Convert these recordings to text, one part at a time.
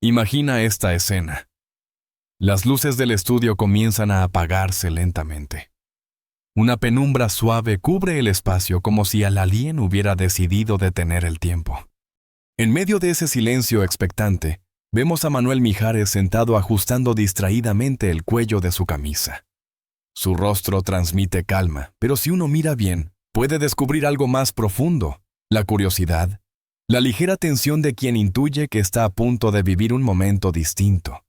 Imagina esta escena. Las luces del estudio comienzan a apagarse lentamente. Una penumbra suave cubre el espacio como si el alien hubiera decidido detener el tiempo. En medio de ese silencio expectante, vemos a Manuel Mijares sentado ajustando distraídamente el cuello de su camisa. Su rostro transmite calma, pero si uno mira bien, puede descubrir algo más profundo: la curiosidad, la ligera tensión de quien intuye que está a punto de vivir un momento distinto,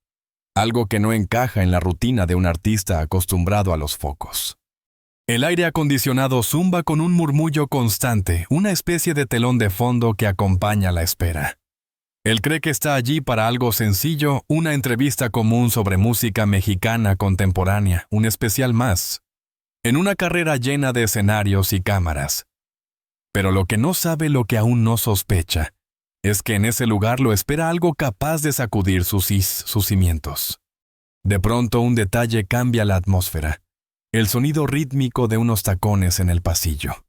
algo que no encaja en la rutina de un artista acostumbrado a los focos. El aire acondicionado zumba con un murmullo constante, una especie de telón de fondo que acompaña la espera. Él cree que está allí para algo sencillo, una entrevista común sobre música mexicana contemporánea, un especial más, en una carrera llena de escenarios y cámaras. Pero lo que no sabe, lo que aún no sospecha, es que en ese lugar lo espera algo capaz de sacudir sus cimientos. De pronto un detalle cambia la atmósfera: el sonido rítmico de unos tacones en el pasillo.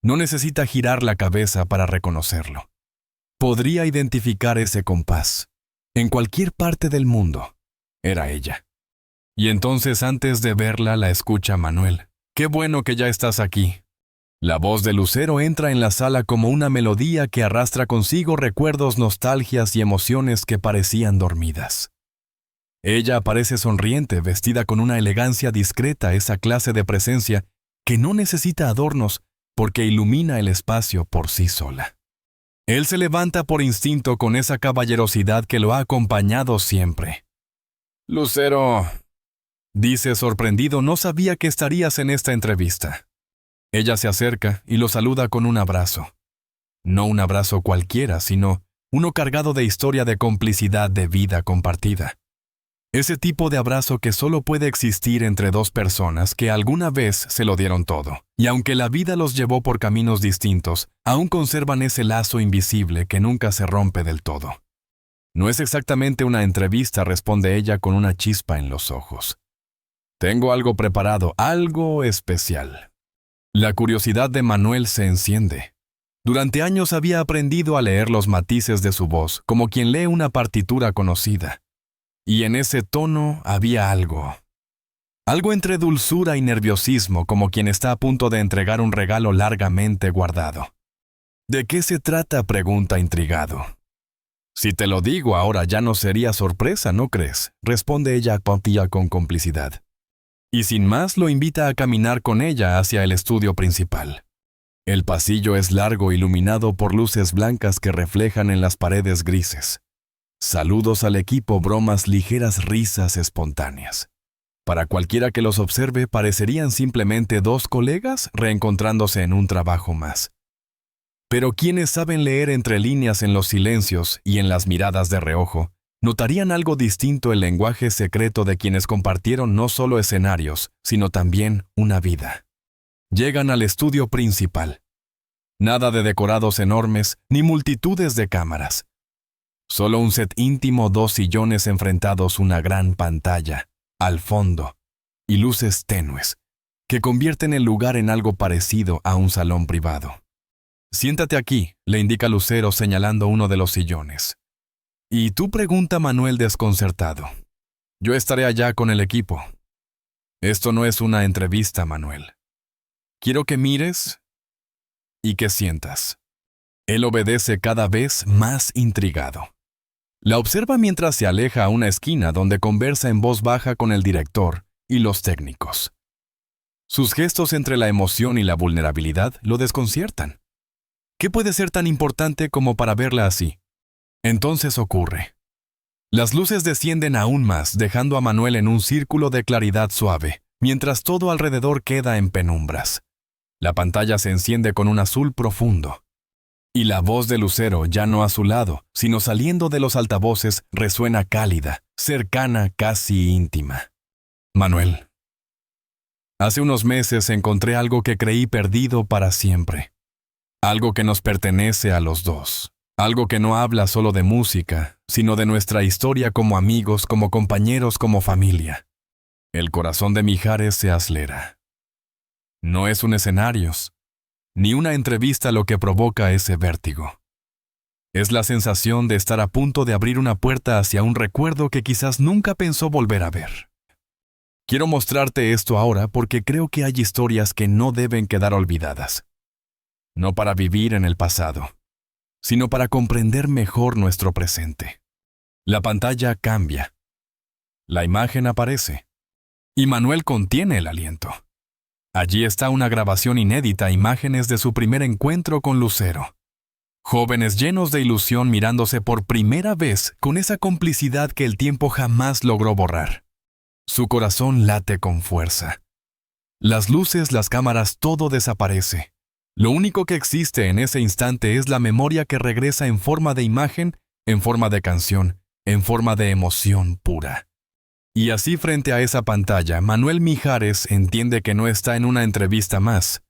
No necesita girar la cabeza para reconocerlo. Podría identificar ese compás. En cualquier parte del mundo. Era ella. Y entonces, antes de verla, la escucha Manuel. «Qué bueno que ya estás aquí». La voz de Lucero entra en la sala como una melodía que arrastra consigo recuerdos, nostalgias y emociones que parecían dormidas. Ella aparece sonriente, vestida con una elegancia discreta, esa clase de presencia que no necesita adornos porque ilumina el espacio por sí sola. Él se levanta por instinto con esa caballerosidad que lo ha acompañado siempre. «Lucero», dice sorprendido, «no sabía que estarías en esta entrevista». Ella se acerca y lo saluda con un abrazo. No un abrazo cualquiera, sino uno cargado de historia, de complicidad, de vida compartida. Ese tipo de abrazo que solo puede existir entre dos personas que alguna vez se lo dieron todo, y aunque la vida los llevó por caminos distintos, aún conservan ese lazo invisible que nunca se rompe del todo. «No es exactamente una entrevista», responde ella con una chispa en los ojos. «Tengo algo preparado, algo especial». La curiosidad de Manuel se enciende. Durante años había aprendido a leer los matices de su voz, como quien lee una partitura conocida. Y en ese tono había algo. Algo entre dulzura y nerviosismo, como quien está a punto de entregar un regalo largamente guardado. «¿De qué se trata?», pregunta intrigado. «Si te lo digo ahora ya no sería sorpresa, ¿no crees?», responde ella con complicidad. Y sin más lo invita a caminar con ella hacia el estudio principal. El pasillo es largo, iluminado por luces blancas que reflejan en las paredes grises. Saludos al equipo, bromas, ligeras risas espontáneas. Para cualquiera que los observe, parecerían simplemente dos colegas reencontrándose en un trabajo más. Pero quienes saben leer entre líneas en los silencios y en las miradas de reojo, notarían algo distinto: el lenguaje secreto de quienes compartieron no solo escenarios, sino también una vida. Llegan al estudio principal. Nada de decorados enormes, ni multitudes de cámaras. Solo un set íntimo, dos sillones enfrentados, una gran pantalla, al fondo, y luces tenues, que convierten el lugar en algo parecido a un salón privado. «Siéntate aquí», le indica Lucero señalando uno de los sillones. «¿Y tú?», pregunta Manuel desconcertado. «Yo estaré allá con el equipo». «Esto no es una entrevista, Manuel. Quiero que mires y que sientas». Él obedece, cada vez más intrigado. La observa mientras se aleja a una esquina donde conversa en voz baja con el director y los técnicos. Sus gestos entre la emoción y la vulnerabilidad lo desconciertan. ¿Qué puede ser tan importante como para verla así? Entonces ocurre. Las luces descienden aún más, dejando a Manuel en un círculo de claridad suave, mientras todo alrededor queda en penumbras. La pantalla se enciende con un azul profundo. Y la voz de Lucero, ya no a su lado, sino saliendo de los altavoces, resuena cálida, cercana, casi íntima. «Manuel, hace unos meses encontré algo que creí perdido para siempre. Algo que nos pertenece a los dos. Algo que no habla solo de música, sino de nuestra historia como amigos, como compañeros, como familia». El corazón de Mijares se acelera. No es un escenario, ni una entrevista lo que provoca ese vértigo. Es la sensación de estar a punto de abrir una puerta hacia un recuerdo que quizás nunca pensó volver a ver. Quiero mostrarte esto ahora porque creo que hay historias que no deben quedar olvidadas. No para vivir en el pasado, sino para comprender mejor nuestro presente. La pantalla cambia. La imagen aparece. Y Manuel contiene el aliento. Allí está una grabación inédita, imágenes de su primer encuentro con Lucero. Jóvenes llenos de ilusión mirándose por primera vez con esa complicidad que el tiempo jamás logró borrar. Su corazón late con fuerza. Las luces, las cámaras, todo desaparece. Lo único que existe en ese instante es la memoria que regresa en forma de imagen, en forma de canción, en forma de emoción pura. Y así frente a esa pantalla, Manuel Mijares entiende que no está en una entrevista más,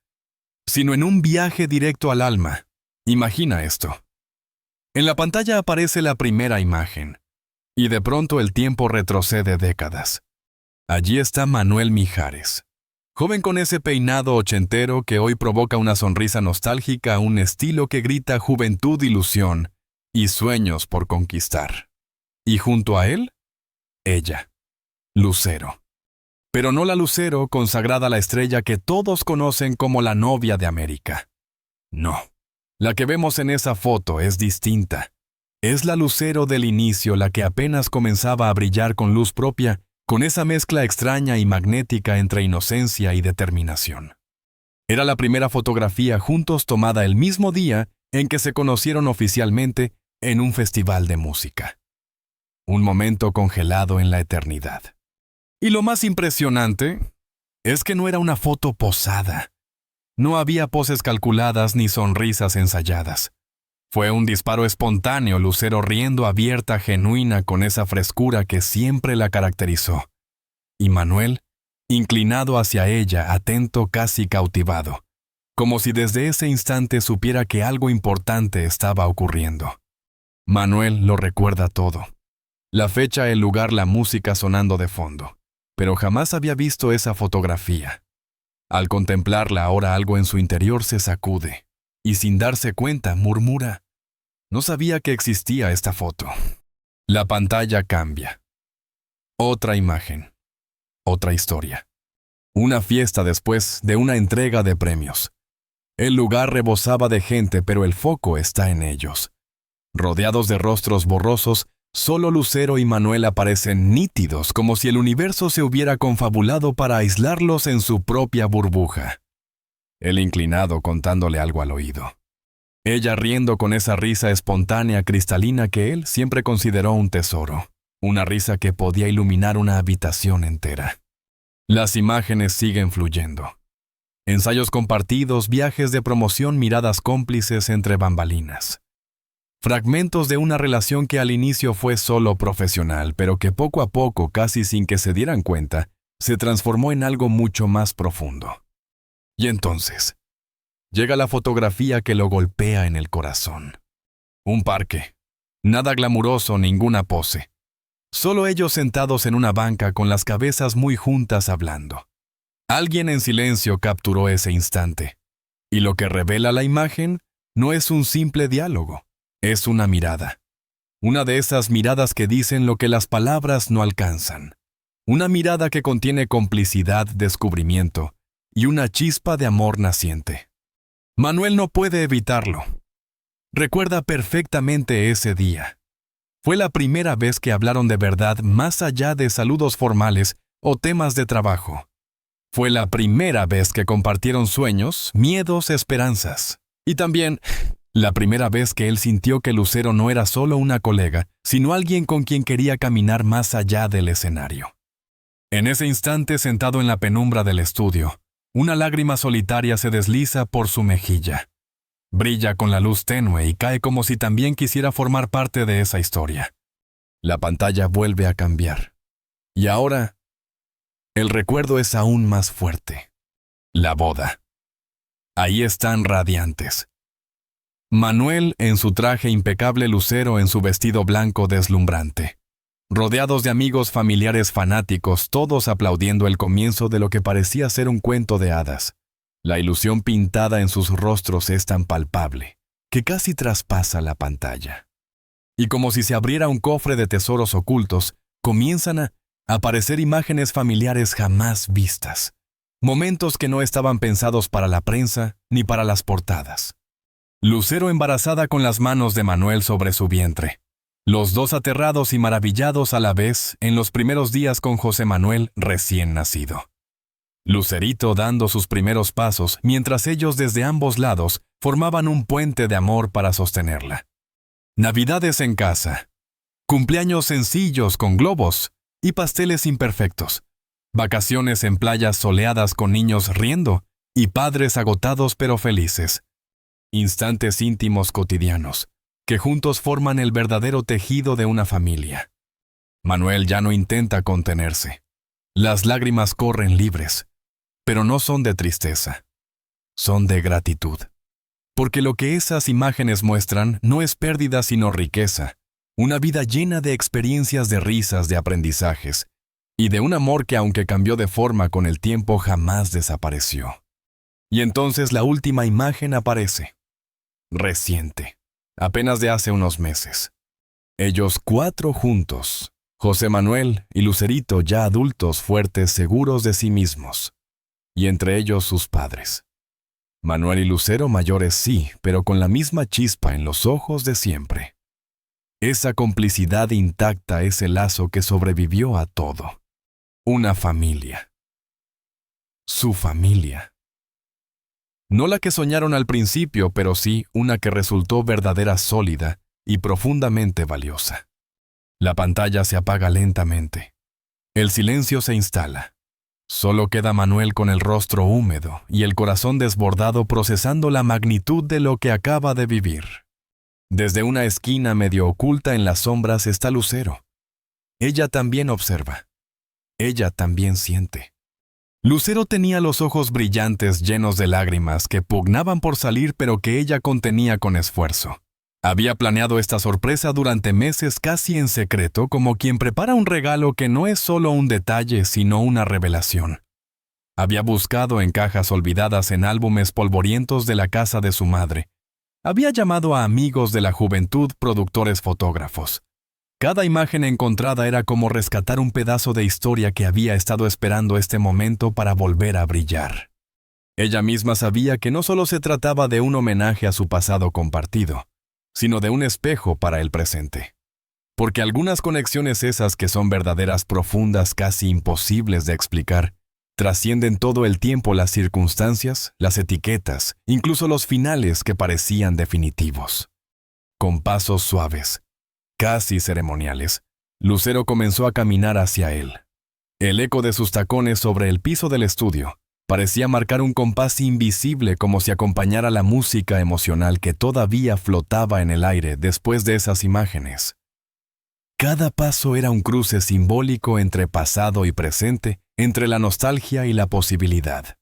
sino en un viaje directo al alma. Imagina esto. En la pantalla aparece la primera imagen, y de pronto el tiempo retrocede décadas. Allí está Manuel Mijares, joven con ese peinado ochentero que hoy provoca una sonrisa nostálgica, un estilo que grita juventud, ilusión y sueños por conquistar. Y junto a él, ella, Lucero. Pero no la Lucero consagrada a la estrella que todos conocen como la novia de América. No. La que vemos en esa foto es distinta. Es la Lucero del inicio, la que apenas comenzaba a brillar con luz propia, con esa mezcla extraña y magnética entre inocencia y determinación. Era la primera fotografía juntos tomada el mismo día en que se conocieron oficialmente en un festival de música. Un momento congelado en la eternidad. Y lo más impresionante es que no era una foto posada. No había poses calculadas ni sonrisas ensayadas. Fue un disparo espontáneo, Lucero riendo abierta, genuina, con esa frescura que siempre la caracterizó. Y Manuel, inclinado hacia ella, atento, casi cautivado, como si desde ese instante supiera que algo importante estaba ocurriendo. Manuel lo recuerda todo. La fecha, el lugar, la música sonando de fondo. Pero jamás había visto esa fotografía. Al contemplarla ahora algo en su interior se sacude, y sin darse cuenta murmura: no sabía que existía esta foto. La pantalla cambia. Otra imagen. Otra historia. Una fiesta después de una entrega de premios. El lugar rebosaba de gente, pero el foco está en ellos. Rodeados de rostros borrosos, solo Lucero y Manuel aparecen nítidos, como si el universo se hubiera confabulado para aislarlos en su propia burbuja. Él inclinado contándole algo al oído. Ella riendo con esa risa espontánea, cristalina que él siempre consideró un tesoro. Una risa que podía iluminar una habitación entera. Las imágenes siguen fluyendo. Ensayos compartidos, viajes de promoción, miradas cómplices entre bambalinas. Fragmentos de una relación que al inicio fue solo profesional, pero que poco a poco, casi sin que se dieran cuenta, se transformó en algo mucho más profundo. Y entonces, llega la fotografía que lo golpea en el corazón. Un parque. Nada glamuroso, ninguna pose. Solo ellos sentados en una banca con las cabezas muy juntas hablando. Alguien en silencio capturó ese instante. Y lo que revela la imagen no es un simple diálogo. Es una mirada. Una de esas miradas que dicen lo que las palabras no alcanzan. Una mirada que contiene complicidad, descubrimiento y una chispa de amor naciente. Manuel no puede evitarlo. Recuerda perfectamente ese día. Fue la primera vez que hablaron de verdad más allá de saludos formales o temas de trabajo. Fue la primera vez que compartieron sueños, miedos, esperanzas. Y también la primera vez que él sintió que Lucero no era solo una colega, sino alguien con quien quería caminar más allá del escenario. En ese instante, sentado en la penumbra del estudio, una lágrima solitaria se desliza por su mejilla. Brilla con la luz tenue y cae como si también quisiera formar parte de esa historia. La pantalla vuelve a cambiar. Y ahora, el recuerdo es aún más fuerte. La boda. Ahí están radiantes. Manuel en su traje impecable, Lucero en su vestido blanco deslumbrante. Rodeados de amigos, familiares, fanáticos, todos aplaudiendo el comienzo de lo que parecía ser un cuento de hadas. La ilusión pintada en sus rostros es tan palpable, que casi traspasa la pantalla. Y como si se abriera un cofre de tesoros ocultos, comienzan a aparecer imágenes familiares jamás vistas. Momentos que no estaban pensados para la prensa ni para las portadas. Lucero embarazada con las manos de Manuel sobre su vientre. Los dos aterrados y maravillados a la vez en los primeros días con José Manuel recién nacido. Lucerito dando sus primeros pasos mientras ellos desde ambos lados formaban un puente de amor para sostenerla. Navidades en casa. Cumpleaños sencillos con globos y pasteles imperfectos. Vacaciones en playas soleadas con niños riendo y padres agotados pero felices. Instantes íntimos cotidianos, que juntos forman el verdadero tejido de una familia. Manuel ya no intenta contenerse. Las lágrimas corren libres, pero no son de tristeza, son de gratitud. Porque lo que esas imágenes muestran no es pérdida sino riqueza, una vida llena de experiencias, de risas, de aprendizajes, y de un amor que aunque cambió de forma con el tiempo jamás desapareció. Y entonces la última imagen aparece. Reciente. Apenas de hace unos meses. Ellos 4 juntos, José Manuel y Lucerito ya adultos fuertes, seguros de sí mismos. Y entre ellos sus padres. Manuel y Lucero mayores sí, pero con la misma chispa en los ojos de siempre. Esa complicidad intacta es el lazo que sobrevivió a todo. Una familia. Su familia. No la que soñaron al principio, pero sí una que resultó verdadera, sólida y profundamente valiosa. La pantalla se apaga lentamente. El silencio se instala. Solo queda Manuel con el rostro húmedo y el corazón desbordado procesando la magnitud de lo que acaba de vivir. Desde una esquina medio oculta en las sombras está Lucero. Ella también observa. Ella también siente. Lucero tenía los ojos brillantes llenos de lágrimas que pugnaban por salir pero que ella contenía con esfuerzo. Había planeado esta sorpresa durante meses casi en secreto como quien prepara un regalo que no es solo un detalle sino una revelación. Había buscado en cajas olvidadas en álbumes polvorientos de la casa de su madre. Había llamado a amigos de la juventud, productores fotógrafos. Cada imagen encontrada era como rescatar un pedazo de historia que había estado esperando este momento para volver a brillar. Ella misma sabía que no solo se trataba de un homenaje a su pasado compartido, sino de un espejo para el presente. Porque algunas conexiones esas que son verdaderas, profundas, casi imposibles de explicar, trascienden todo el tiempo las circunstancias, las etiquetas, incluso los finales que parecían definitivos. Con pasos suaves, casi ceremoniales, Lucero comenzó a caminar hacia él. El eco de sus tacones sobre el piso del estudio parecía marcar un compás invisible como si acompañara la música emocional que todavía flotaba en el aire después de esas imágenes. Cada paso era un cruce simbólico entre pasado y presente, entre la nostalgia y la posibilidad.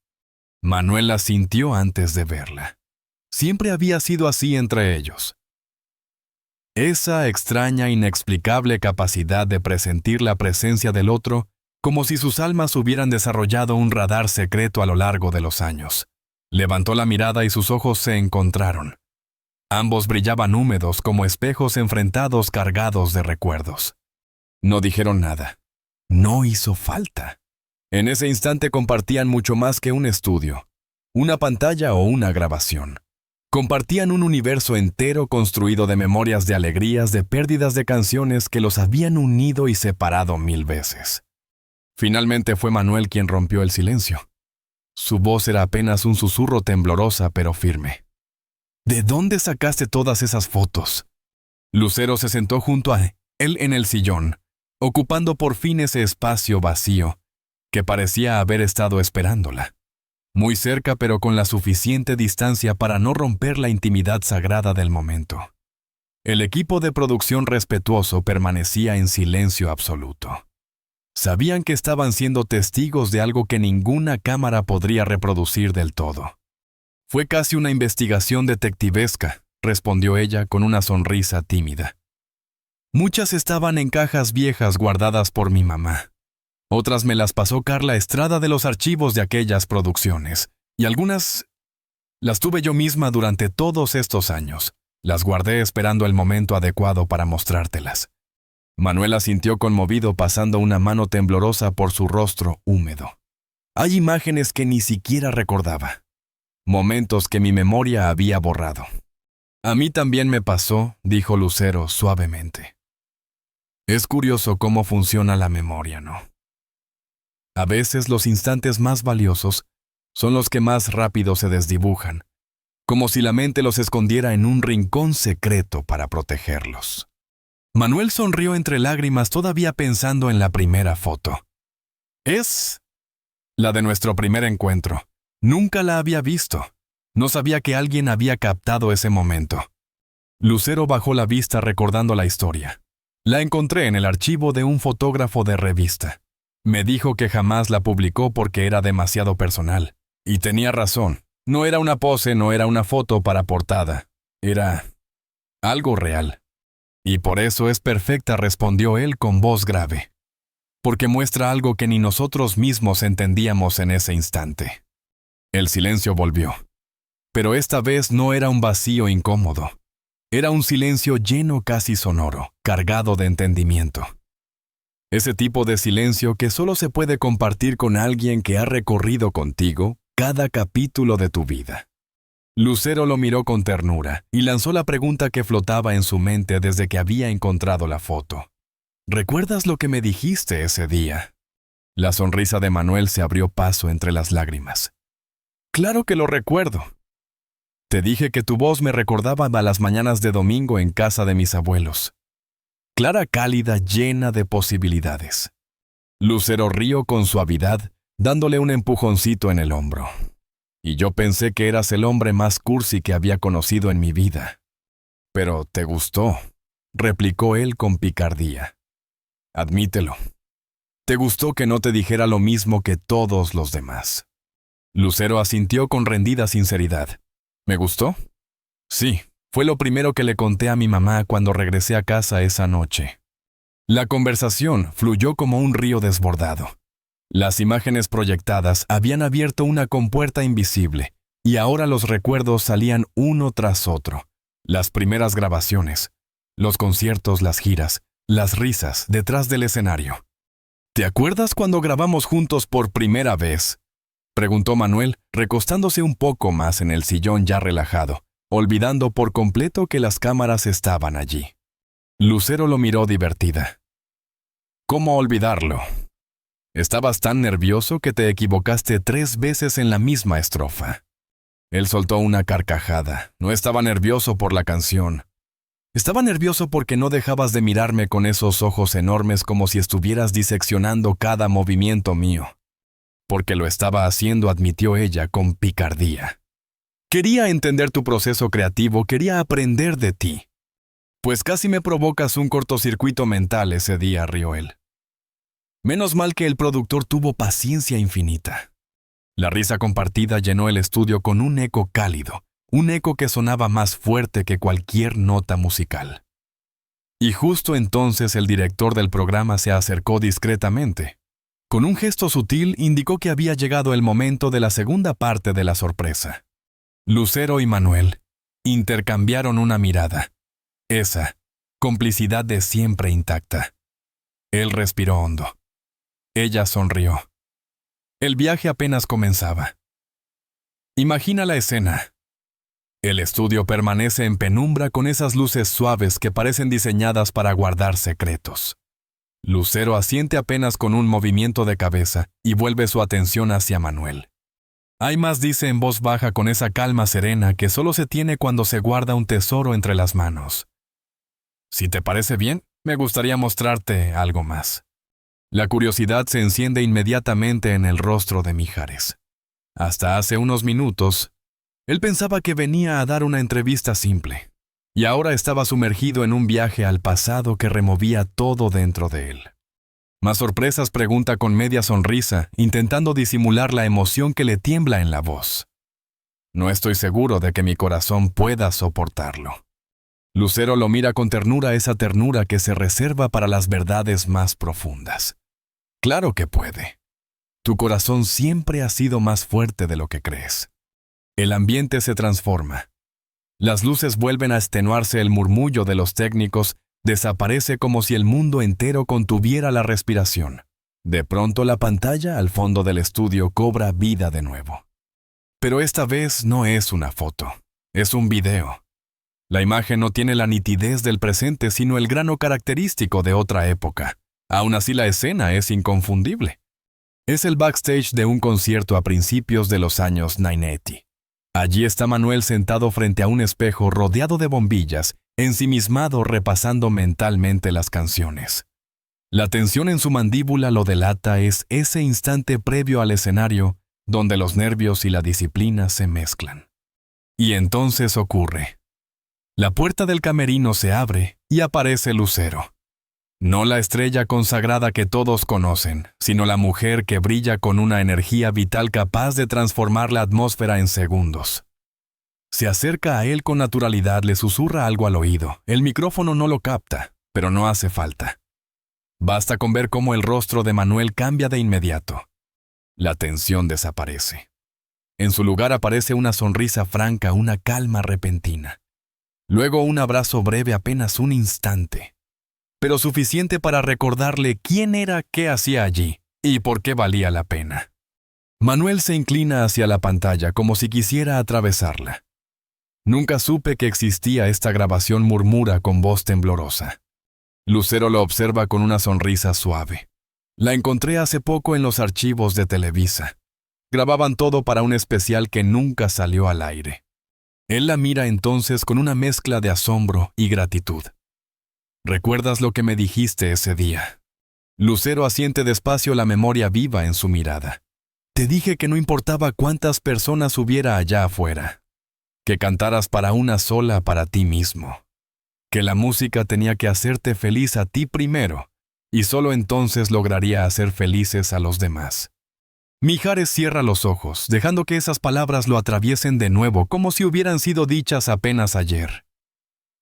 Manuel la sintió antes de verla. Siempre había sido así entre ellos. Esa extraña, inexplicable capacidad de presentir la presencia del otro, como si sus almas hubieran desarrollado un radar secreto a lo largo de los años. Levantó la mirada y sus ojos se encontraron. Ambos brillaban húmedos como espejos enfrentados cargados de recuerdos. No dijeron nada. No hizo falta. En ese instante compartían mucho más que un estudio, una pantalla o una grabación. Compartían un universo entero construido de memorias, de alegrías, de pérdidas, de canciones que los habían unido y separado 1000 veces. Finalmente fue Manuel quien rompió el silencio. Su voz era apenas un susurro temblorosa pero firme. ¿De dónde sacaste todas esas fotos? Lucero se sentó junto a él en el sillón, ocupando por fin ese espacio vacío que parecía haber estado esperándola. Muy cerca pero con la suficiente distancia para no romper la intimidad sagrada del momento. El equipo de producción respetuoso permanecía en silencio absoluto. Sabían que estaban siendo testigos de algo que ninguna cámara podría reproducir del todo. Fue casi una investigación detectivesca, respondió ella con una sonrisa tímida. Muchas estaban en cajas viejas guardadas por mi mamá. Otras me las pasó Carla Estrada de los archivos de aquellas producciones, y algunas las tuve yo misma durante todos estos años. Las guardé esperando el momento adecuado para mostrártelas. Manuel asintió conmovido pasando una mano temblorosa por su rostro húmedo. Hay imágenes que ni siquiera recordaba. Momentos que mi memoria había borrado. A mí también me pasó, dijo Lucero suavemente. Es curioso cómo funciona la memoria, ¿no? A veces los instantes más valiosos son los que más rápido se desdibujan, como si la mente los escondiera en un rincón secreto para protegerlos. Manuel sonrió entre lágrimas todavía pensando en la primera foto. Es la de nuestro primer encuentro. Nunca la había visto. No sabía que alguien había captado ese momento. Lucero bajó la vista recordando la historia. La encontré en el archivo de un fotógrafo de revista. Me dijo que jamás la publicó porque era demasiado personal. Y tenía razón. No era una pose, no era una foto para portada. Era algo real. Y por eso es perfecta, respondió él con voz grave. Porque muestra algo que ni nosotros mismos entendíamos en ese instante. El silencio volvió. Pero esta vez no era un vacío incómodo. Era un silencio lleno, casi sonoro, cargado de entendimiento. Ese tipo de silencio que solo se puede compartir con alguien que ha recorrido contigo cada capítulo de tu vida. Lucero lo miró con ternura y lanzó la pregunta que flotaba en su mente desde que había encontrado la foto. ¿Recuerdas lo que me dijiste ese día? La sonrisa de Manuel se abrió paso entre las lágrimas. Claro que lo recuerdo. Te dije que tu voz me recordaba a las mañanas de domingo en casa de mis abuelos. Clara, cálida, llena de posibilidades. Lucero rió con suavidad, dándole un empujoncito en el hombro. Y yo pensé que eras el hombre más cursi que había conocido en mi vida. Pero te gustó, replicó él con picardía. Admítelo. Te gustó que no te dijera lo mismo que todos los demás. Lucero asintió con rendida sinceridad. ¿Me gustó? Sí, fue lo primero que le conté a mi mamá cuando regresé a casa esa noche. La conversación fluyó como un río desbordado. Las imágenes proyectadas habían abierto una compuerta invisible, y ahora los recuerdos salían uno tras otro. Las primeras grabaciones, los conciertos, las giras, las risas detrás del escenario. ¿Te acuerdas cuando grabamos juntos por primera vez? Preguntó Manuel, recostándose un poco más en el sillón ya relajado, olvidando por completo que las cámaras estaban allí. Lucero lo miró divertida. ¿Cómo olvidarlo? Estabas tan nervioso que te equivocaste 3 veces en la misma estrofa. Él soltó una carcajada. No estaba nervioso por la canción. Estaba nervioso porque no dejabas de mirarme con esos ojos enormes como si estuvieras diseccionando cada movimiento mío. Porque lo estaba haciendo, admitió ella con picardía. Quería entender tu proceso creativo, quería aprender de ti. Pues casi me provocas un cortocircuito mental ese día, rió él. Menos mal que el productor tuvo paciencia infinita. La risa compartida llenó el estudio con un eco cálido, un eco que sonaba más fuerte que cualquier nota musical. Y justo entonces el director del programa se acercó discretamente. Con un gesto sutil indicó que había llegado el momento de la segunda parte de la sorpresa. Lucero y Manuel intercambiaron una mirada. Esa, complicidad de siempre intacta. Él respiró hondo. Ella sonrió. El viaje apenas comenzaba. Imagina la escena. El estudio permanece en penumbra con esas luces suaves que parecen diseñadas para guardar secretos. Lucero asiente apenas con un movimiento de cabeza y vuelve su atención hacia Manuel. Hay más, dice en voz baja con esa calma serena que solo se tiene cuando se guarda un tesoro entre las manos. Si te parece bien, me gustaría mostrarte algo más. La curiosidad se enciende inmediatamente en el rostro de Mijares. Hasta hace unos minutos, él pensaba que venía a dar una entrevista simple, y ahora estaba sumergido en un viaje al pasado que removía todo dentro de él. Más sorpresas, pregunta con media sonrisa, intentando disimular la emoción que le tiembla en la voz. No estoy seguro de que mi corazón pueda soportarlo. Lucero lo mira con ternura, esa ternura que se reserva para las verdades más profundas. Claro que puede. Tu corazón siempre ha sido más fuerte de lo que crees. El ambiente se transforma. Las luces vuelven a extenuarse, el murmullo de los técnicos desaparece como si el mundo entero contuviera la respiración. De pronto la pantalla al fondo del estudio cobra vida de nuevo. Pero esta vez no es una foto, es un video. La imagen no tiene la nitidez del presente, sino el grano característico de otra época. Aún así la escena es inconfundible. Es el backstage de un concierto a principios de los años 90. Allí está Manuel sentado frente a un espejo rodeado de bombillas, ensimismado repasando mentalmente las canciones. La tensión en su mandíbula lo delata, es ese instante previo al escenario donde los nervios y la disciplina se mezclan. Y entonces ocurre. La puerta del camerino se abre y aparece Lucero. No la estrella consagrada que todos conocen, sino la mujer que brilla con una energía vital capaz de transformar la atmósfera en segundos. Se acerca a él con naturalidad, le susurra algo al oído. El micrófono no lo capta, pero no hace falta. Basta con ver cómo el rostro de Manuel cambia de inmediato. La tensión desaparece. En su lugar aparece una sonrisa franca, una calma repentina. Luego un abrazo breve, apenas un instante, pero suficiente para recordarle quién era, qué hacía allí y por qué valía la pena. Manuel se inclina hacia la pantalla como si quisiera atravesarla. Nunca supe que existía esta grabación, murmura con voz temblorosa. Lucero lo observa con una sonrisa suave. La encontré hace poco en los archivos de Televisa. Grababan todo para un especial que nunca salió al aire. Él la mira entonces con una mezcla de asombro y gratitud. ¿Recuerdas lo que me dijiste ese día? Lucero asiente despacio, la memoria viva en su mirada. Te dije que no importaba cuántas personas hubiera allá afuera, que cantaras para una sola, para ti mismo, que la música tenía que hacerte feliz a ti primero, y solo entonces lograría hacer felices a los demás. Mijares cierra los ojos, dejando que esas palabras lo atraviesen de nuevo, como si hubieran sido dichas apenas ayer.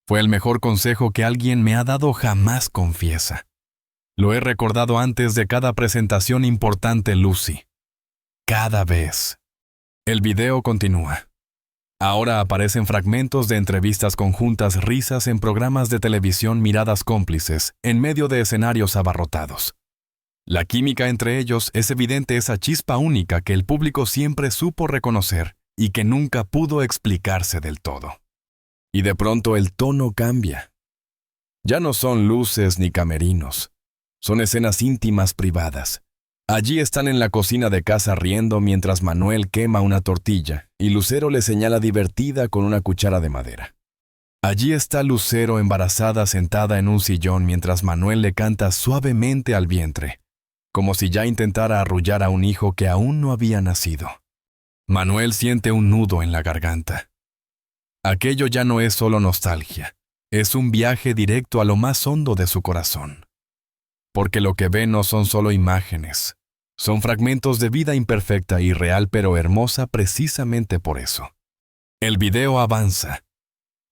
Fue el mejor consejo que alguien me ha dado jamás, confiesa. Lo he recordado antes de cada presentación importante, Lucy. Cada vez. El video continúa. Ahora aparecen fragmentos de entrevistas conjuntas, risas en programas de televisión, miradas cómplices, en medio de escenarios abarrotados. La química entre ellos es evidente, esa chispa única que el público siempre supo reconocer y que nunca pudo explicarse del todo. Y de pronto el tono cambia. Ya no son luces ni camerinos, son escenas íntimas, privadas. Allí están en la cocina de casa riendo mientras Manuel quema una tortilla y Lucero le señala divertida con una cuchara de madera. Allí está Lucero embarazada sentada en un sillón mientras Manuel le canta suavemente al vientre, como si ya intentara arrullar a un hijo que aún no había nacido. Manuel siente un nudo en la garganta. Aquello ya no es solo nostalgia, es un viaje directo a lo más hondo de su corazón. Porque lo que ve no son solo imágenes, son fragmentos de vida imperfecta y real, pero hermosa precisamente por eso. El video avanza.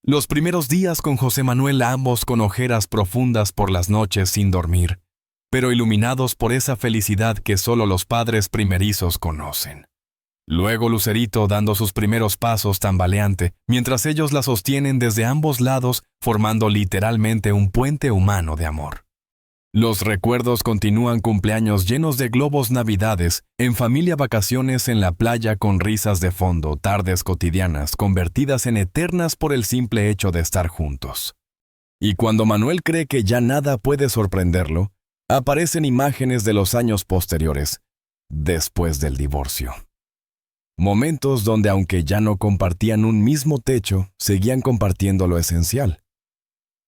Los primeros días con José Manuel, ambos con ojeras profundas por las noches sin dormir, pero iluminados por esa felicidad que solo los padres primerizos conocen. Luego Lucerito dando sus primeros pasos tambaleante, mientras ellos la sostienen desde ambos lados, formando literalmente un puente humano de amor. Los recuerdos continúan, cumpleaños llenos de globos, navidades, en familia, vacaciones en la playa con risas de fondo, tardes cotidianas convertidas en eternas por el simple hecho de estar juntos. Y cuando Manuel cree que ya nada puede sorprenderlo, aparecen imágenes de los años posteriores, después del divorcio. Momentos donde, aunque ya no compartían un mismo techo, seguían compartiendo lo esencial.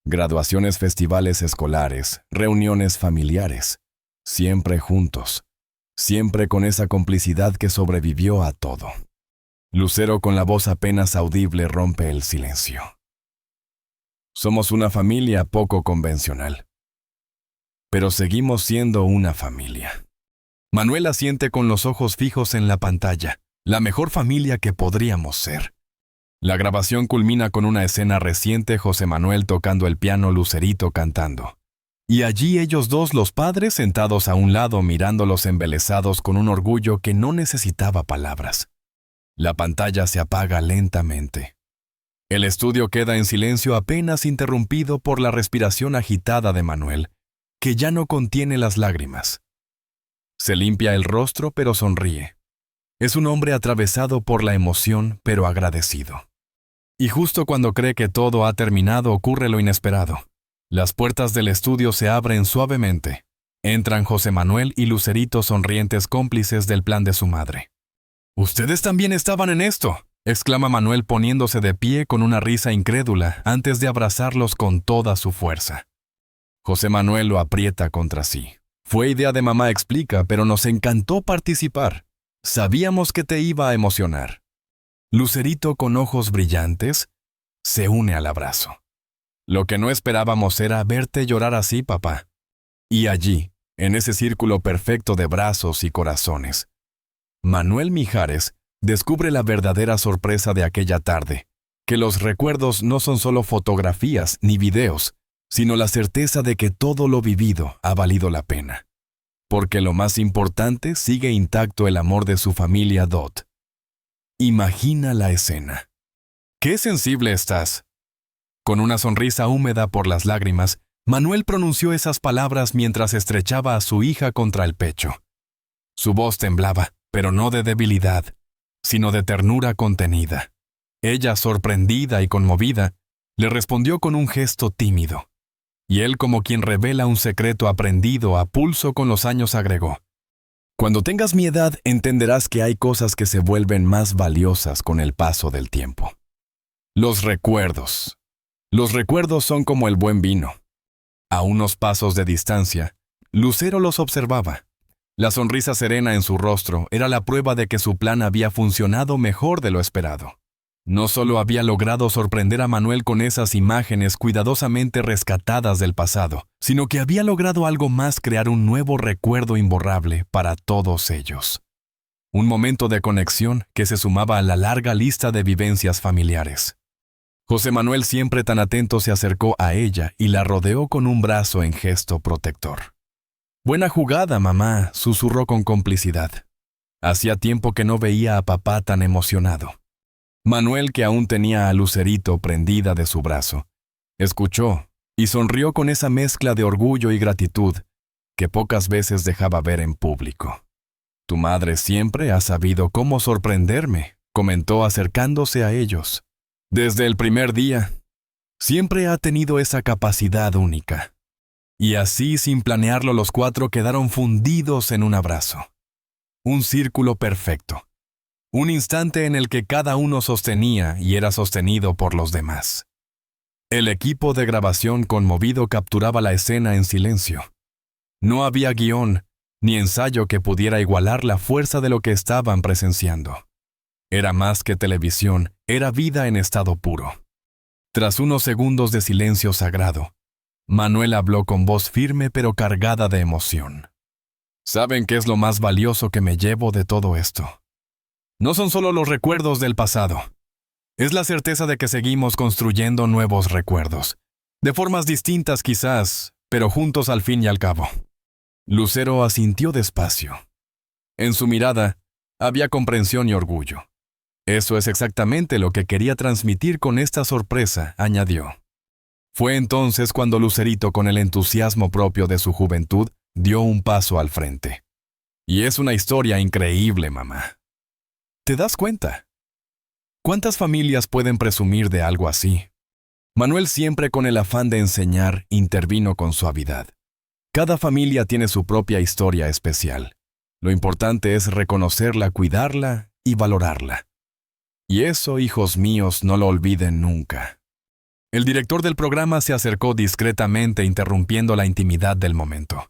Graduaciones, festivales escolares, reuniones familiares, siempre juntos, siempre con esa complicidad que sobrevivió a todo. Lucero, con la voz apenas audible, rompe el silencio. Somos una familia poco convencional, pero seguimos siendo una familia. Manuel asiente con los ojos fijos en la pantalla, la mejor familia que podríamos ser. La grabación culmina con una escena reciente, José Manuel tocando el piano, Lucerito cantando. Y allí ellos dos, los padres, sentados a un lado mirándolos embelesados con un orgullo que no necesitaba palabras. La pantalla se apaga lentamente. El estudio queda en silencio apenas interrumpido por la respiración agitada de Manuel, que ya no contiene las lágrimas. Se limpia el rostro pero sonríe. Es un hombre atravesado por la emoción pero agradecido. Y justo cuando cree que todo ha terminado ocurre lo inesperado. Las puertas del estudio se abren suavemente. Entran José Manuel y Lucerito sonrientes cómplices del plan de su madre. «¡Ustedes también estaban en esto!», exclama Manuel poniéndose de pie con una risa incrédula antes de abrazarlos con toda su fuerza. José Manuel lo aprieta contra sí. «Fue idea de mamá», explica, «pero nos encantó participar. Sabíamos que te iba a emocionar». Lucerito, con ojos brillantes, se une al abrazo. «Lo que no esperábamos era verte llorar así, papá». Y allí, en ese círculo perfecto de brazos y corazones, Manuel Mijares descubre la verdadera sorpresa de aquella tarde, que los recuerdos no son solo fotografías ni videos, sino la certeza de que todo lo vivido ha valido la pena. Porque lo más importante, sigue intacto el amor de su familia Dot. Imagina la escena. «¡Qué sensible estás!». Con una sonrisa húmeda por las lágrimas, Manuel pronunció esas palabras mientras estrechaba a su hija contra el pecho. Su voz temblaba, pero no de debilidad, sino de ternura contenida. Ella, sorprendida y conmovida, le respondió con un gesto tímido. Y él, como quien revela un secreto aprendido a pulso con los años, agregó: «Cuando tengas mi edad, entenderás que hay cosas que se vuelven más valiosas con el paso del tiempo. Los recuerdos. Los recuerdos son como el buen vino». A unos pasos de distancia, Lucero los observaba. La sonrisa serena en su rostro era la prueba de que su plan había funcionado mejor de lo esperado. No solo había logrado sorprender a Manuel con esas imágenes cuidadosamente rescatadas del pasado, sino que había logrado algo más: crear un nuevo recuerdo imborrable para todos ellos. Un momento de conexión que se sumaba a la larga lista de vivencias familiares. José Manuel, siempre tan atento, se acercó a ella y la rodeó con un brazo en gesto protector. «Buena jugada, mamá», susurró con complicidad. Hacía tiempo que no veía a papá tan emocionado. Manuel, que aún tenía a Lucerito prendida de su brazo, escuchó y sonrió con esa mezcla de orgullo y gratitud que pocas veces dejaba ver en público. «Tu madre siempre ha sabido cómo sorprenderme», comentó acercándose a ellos. «Desde el primer día, siempre ha tenido esa capacidad única». Y así, sin planearlo, los cuatro quedaron fundidos en un abrazo. Un círculo perfecto. Un instante en el que cada uno sostenía y era sostenido por los demás. El equipo de grabación, conmovido, capturaba la escena en silencio. No había guión ni ensayo que pudiera igualar la fuerza de lo que estaban presenciando. Era más que televisión, era vida en estado puro. Tras unos segundos de silencio sagrado, Manuel habló con voz firme pero cargada de emoción. «¿Saben qué es lo más valioso que me llevo de todo esto? No son solo los recuerdos del pasado. Es la certeza de que seguimos construyendo nuevos recuerdos. De formas distintas quizás, pero juntos al fin y al cabo». Lucero asintió despacio. En su mirada había comprensión y orgullo. «Eso es exactamente lo que quería transmitir con esta sorpresa», añadió. Fue entonces cuando Lucerito, con el entusiasmo propio de su juventud, dio un paso al frente. «Y es una historia increíble, mamá. ¿Te das cuenta? ¿Cuántas familias pueden presumir de algo así?». Manuel, siempre con el afán de enseñar, intervino con suavidad. «Cada familia tiene su propia historia especial. Lo importante es reconocerla, cuidarla y valorarla. Y eso, hijos míos, no lo olviden nunca». El director del programa se acercó discretamente, interrumpiendo la intimidad del momento.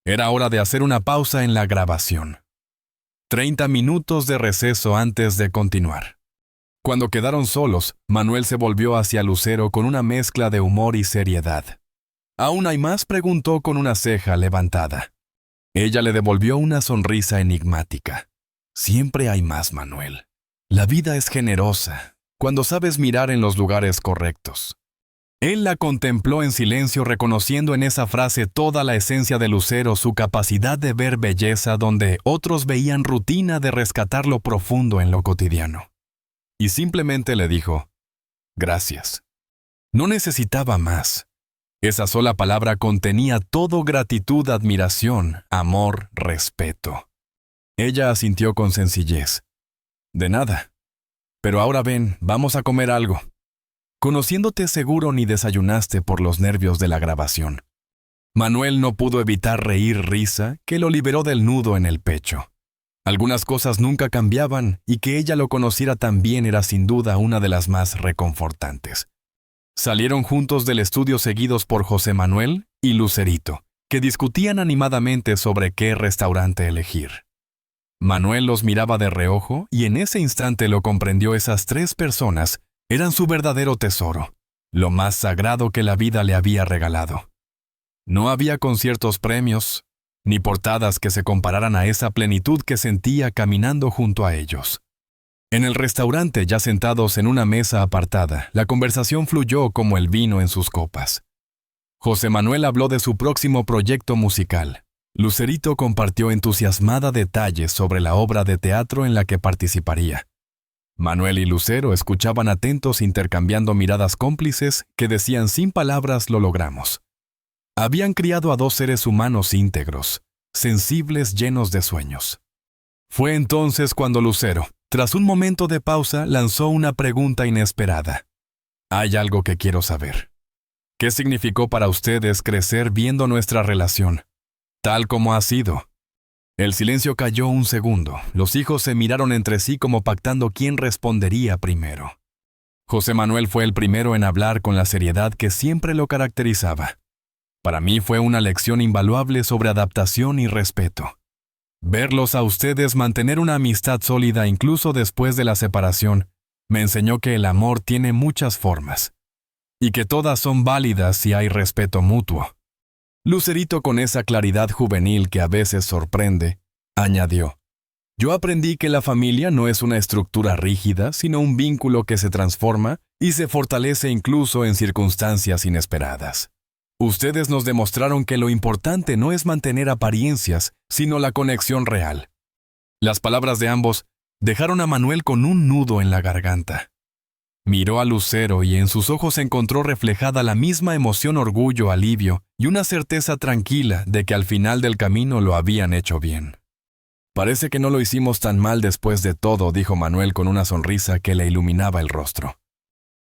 Era hora de hacer una pausa en la grabación. 30 minutos de receso antes de continuar. Cuando quedaron solos, Manuel se volvió hacia Lucero con una mezcla de humor y seriedad. «¿Aún hay más?», preguntó con una ceja levantada. Ella le devolvió una sonrisa enigmática. «Siempre hay más, Manuel. La vida es generosa cuando sabes mirar en los lugares correctos». Él la contempló en silencio, reconociendo en esa frase toda la esencia de Lucero, su capacidad de ver belleza donde otros veían rutina, de rescatar lo profundo en lo cotidiano. Y simplemente le dijo: Gracias. No necesitaba más. Esa sola palabra contenía todo: gratitud, admiración, amor, respeto. Ella asintió con sencillez. De nada. Pero ahora ven, vamos a comer algo. Conociéndote, seguro ni desayunaste por los nervios de la grabación. Manuel no pudo evitar reír risa que lo liberó del nudo en el pecho. Algunas cosas nunca cambiaban y que ella lo conociera también era sin duda una de las más reconfortantes. Salieron juntos del estudio seguidos por José Manuel y Lucerito, que discutían animadamente sobre qué restaurante elegir. Manuel los miraba de reojo y en ese instante lo comprendió: esas 3 personas eran su verdadero tesoro, lo más sagrado que la vida le había regalado. No había conciertos premios, ni portadas que se compararan a esa plenitud que sentía caminando junto a ellos. En el restaurante, ya sentados en una mesa apartada, la conversación fluyó como el vino en sus copas. José Manuel habló de su próximo proyecto musical. Lucerito compartió entusiasmada detalles sobre la obra de teatro en la que participaría. Manuel y Lucero escuchaban atentos, intercambiando miradas cómplices que decían sin palabras: lo logramos. Habían criado a 2 seres humanos íntegros, sensibles, llenos de sueños. Fue entonces cuando Lucero, tras un momento de pausa, lanzó una pregunta inesperada. Hay algo que quiero saber. ¿Qué significó para ustedes crecer viendo nuestra relación, tal como ha sido? El silencio cayó un segundo. Los hijos se miraron entre sí como pactando quién respondería primero. José Manuel fue el primero en hablar con la seriedad que siempre lo caracterizaba. Para mí fue una lección invaluable sobre adaptación y respeto. Verlos a ustedes mantener una amistad sólida incluso después de la separación me enseñó que el amor tiene muchas formas y que todas son válidas si hay respeto mutuo. Lucerito, con esa claridad juvenil que a veces sorprende, añadió: yo aprendí que la familia no es una estructura rígida, sino un vínculo que se transforma y se fortalece incluso en circunstancias inesperadas. Ustedes nos demostraron que lo importante no es mantener apariencias, sino la conexión real. Las palabras de ambos dejaron a Manuel con un nudo en la garganta. Miró a Lucero y en sus ojos encontró reflejada la misma emoción: orgullo, alivio y una certeza tranquila de que al final del camino lo habían hecho bien. Parece que no lo hicimos tan mal después de todo, dijo Manuel con una sonrisa que le iluminaba el rostro.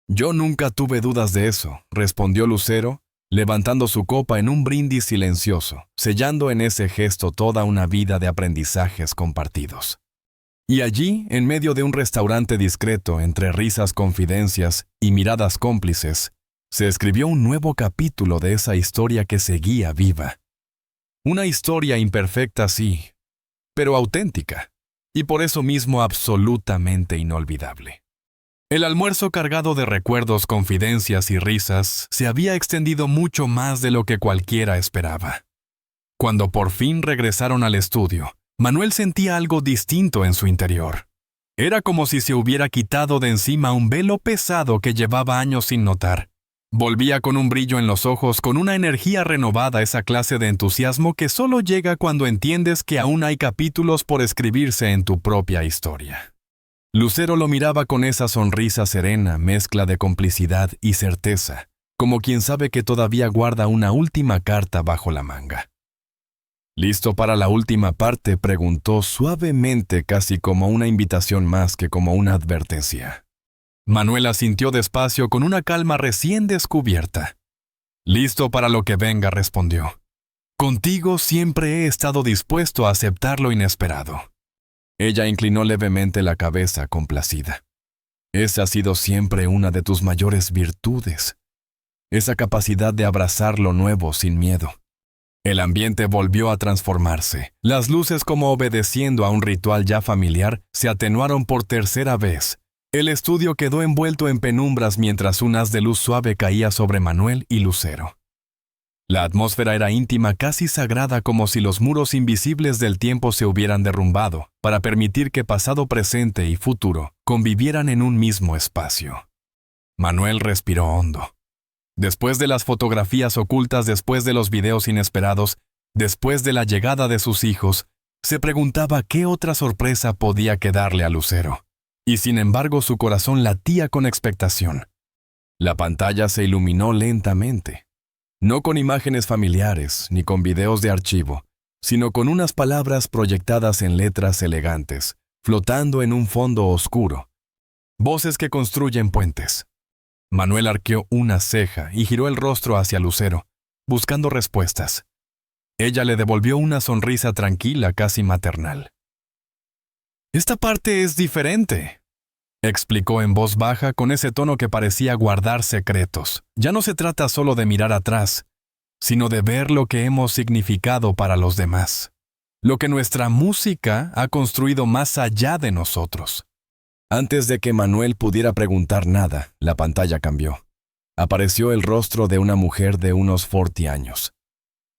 Yo nunca tuve dudas de eso, respondió Lucero, levantando su copa en un brindis silencioso, sellando en ese gesto toda una vida de aprendizajes compartidos. Y allí, en medio de un restaurante discreto, entre risas, confidencias y miradas cómplices, se escribió un nuevo capítulo de esa historia que seguía viva. Una historia imperfecta, sí, pero auténtica, y por eso mismo absolutamente inolvidable. El almuerzo, cargado de recuerdos, confidencias y risas, se había extendido mucho más de lo que cualquiera esperaba. Cuando por fin regresaron al estudio, Manuel sentía algo distinto en su interior. Era como si se hubiera quitado de encima un velo pesado que llevaba años sin notar. Volvía con un brillo en los ojos, con una energía renovada, esa clase de entusiasmo que solo llega cuando entiendes que aún hay capítulos por escribirse en tu propia historia. Lucero lo miraba con esa sonrisa serena, mezcla de complicidad y certeza, como quien sabe que todavía guarda una última carta bajo la manga. ¿Listo para la última parte?, preguntó suavemente, casi como una invitación más que como una advertencia. Manuel asintió despacio con una calma recién descubierta. «Listo para lo que venga», respondió. «Contigo siempre he estado dispuesto a aceptar lo inesperado». Ella inclinó levemente la cabeza, complacida. «Esa ha sido siempre una de tus mayores virtudes, esa capacidad de abrazar lo nuevo sin miedo». El ambiente volvió a transformarse. Las luces, como obedeciendo a un ritual ya familiar, se atenuaron por tercera vez. El estudio quedó envuelto en penumbras mientras un haz de luz suave caía sobre Manuel y Lucero. La atmósfera era íntima, casi sagrada, como si los muros invisibles del tiempo se hubieran derrumbado, para permitir que pasado, presente y futuro convivieran en un mismo espacio. Manuel respiró hondo. Después de las fotografías ocultas, después de los videos inesperados, después de la llegada de sus hijos, se preguntaba qué otra sorpresa podía quedarle a Lucero. Y sin embargo su corazón latía con expectación. La pantalla se iluminó lentamente, no con imágenes familiares ni con videos de archivo, sino con unas palabras proyectadas en letras elegantes, flotando en un fondo oscuro. Voces que construyen puentes. Manuel arqueó una ceja y giró el rostro hacia Lucero, buscando respuestas. Ella le devolvió una sonrisa tranquila, casi maternal. «Esta parte es diferente», explicó en voz baja con ese tono que parecía guardar secretos. «Ya no se trata solo de mirar atrás, sino de ver lo que hemos significado para los demás, lo que nuestra música ha construido más allá de nosotros». Antes de que Manuel pudiera preguntar nada, la pantalla cambió. Apareció el rostro de una mujer de unos 40 años.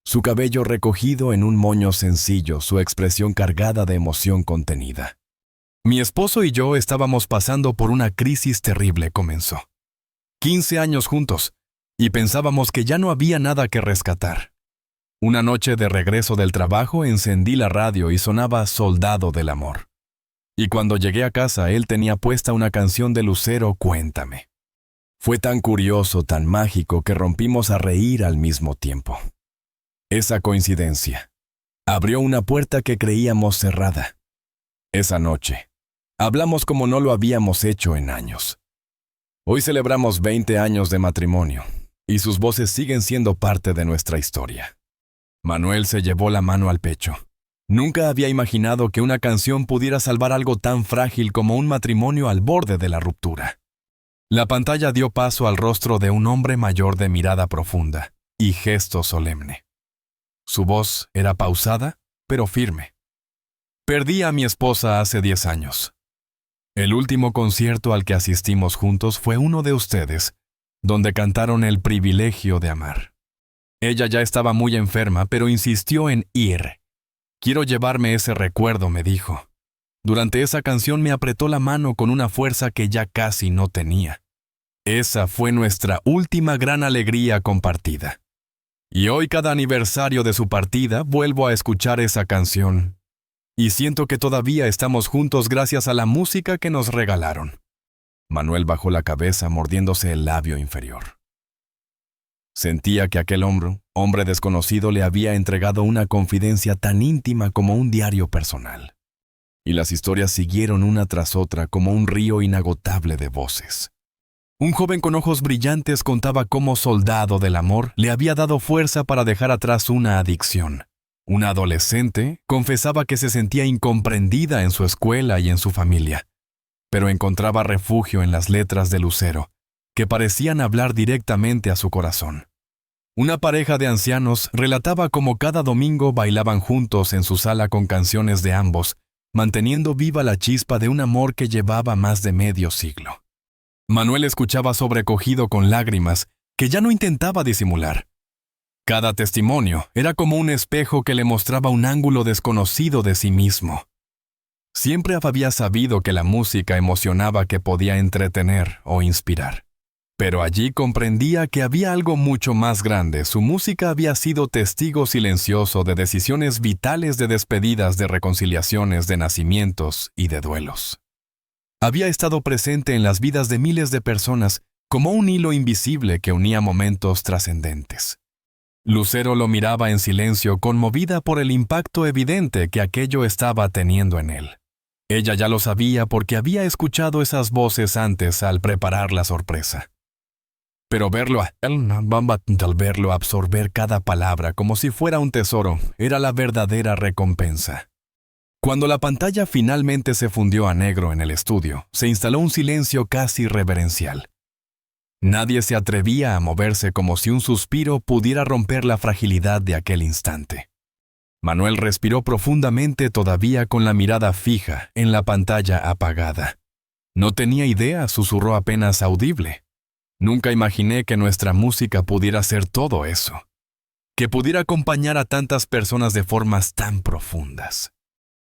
Su cabello recogido en un moño sencillo, su expresión cargada de emoción contenida. «Mi esposo y yo estábamos pasando por una crisis terrible», comenzó. 15 años juntos, y pensábamos que ya no había nada que rescatar. Una noche de regreso del trabajo encendí la radio y sonaba Soldado del Amor. Y cuando llegué a casa, él tenía puesta una canción de Lucero, Cuéntame. Fue tan curioso, tan mágico, que rompimos a reír al mismo tiempo. Esa coincidencia abrió una puerta que creíamos cerrada. Esa noche, hablamos como no lo habíamos hecho en años. Hoy celebramos 20 años de matrimonio, y sus voces siguen siendo parte de nuestra historia. Manuel se llevó la mano al pecho. Nunca había imaginado que una canción pudiera salvar algo tan frágil como un matrimonio al borde de la ruptura. La pantalla dio paso al rostro de un hombre mayor de mirada profunda y gesto solemne. Su voz era pausada, pero firme. «Perdí a mi esposa hace 10 años. El último concierto al que asistimos juntos fue uno de ustedes, donde cantaron El privilegio de amar. Ella ya estaba muy enferma, pero insistió en ir. Quiero llevarme ese recuerdo», me dijo. Durante esa canción me apretó la mano con una fuerza que ya casi no tenía. Esa fue nuestra última gran alegría compartida. Y hoy, cada aniversario de su partida, vuelvo a escuchar esa canción. Y siento que todavía estamos juntos gracias a la música que nos regalaron. Manuel bajó la cabeza mordiéndose el labio inferior. Sentía que aquel hombre desconocido, le había entregado una confidencia tan íntima como un diario personal. Y las historias siguieron una tras otra como un río inagotable de voces. Un joven con ojos brillantes contaba cómo Soldado del Amor le había dado fuerza para dejar atrás una adicción. Una adolescente confesaba que se sentía incomprendida en su escuela y en su familia, pero encontraba refugio en las letras de Lucero, que parecían hablar directamente a su corazón. Una pareja de ancianos relataba cómo cada domingo bailaban juntos en su sala con canciones de ambos, manteniendo viva la chispa de un amor que llevaba más de medio siglo. Manuel escuchaba sobrecogido con lágrimas que ya no intentaba disimular. Cada testimonio era como un espejo que le mostraba un ángulo desconocido de sí mismo. Siempre había sabido que la música emocionaba, que podía entretener o inspirar. Pero allí comprendía que había algo mucho más grande. Su música había sido testigo silencioso de decisiones vitales, de despedidas, de reconciliaciones, de nacimientos y de duelos. Había estado presente en las vidas de miles de personas como un hilo invisible que unía momentos trascendentes. Lucero lo miraba en silencio, conmovida por el impacto evidente que aquello estaba teniendo en él. Ella ya lo sabía porque había escuchado esas voces antes al preparar la sorpresa. Pero verlo absorber cada palabra como si fuera un tesoro era la verdadera recompensa. Cuando la pantalla finalmente se fundió a negro en el estudio, se instaló un silencio casi reverencial. Nadie se atrevía a moverse, como si un suspiro pudiera romper la fragilidad de aquel instante. Manuel respiró profundamente, todavía con la mirada fija en la pantalla apagada. No tenía idea, susurró apenas audible. Nunca imaginé que nuestra música pudiera ser todo eso, que pudiera acompañar a tantas personas de formas tan profundas.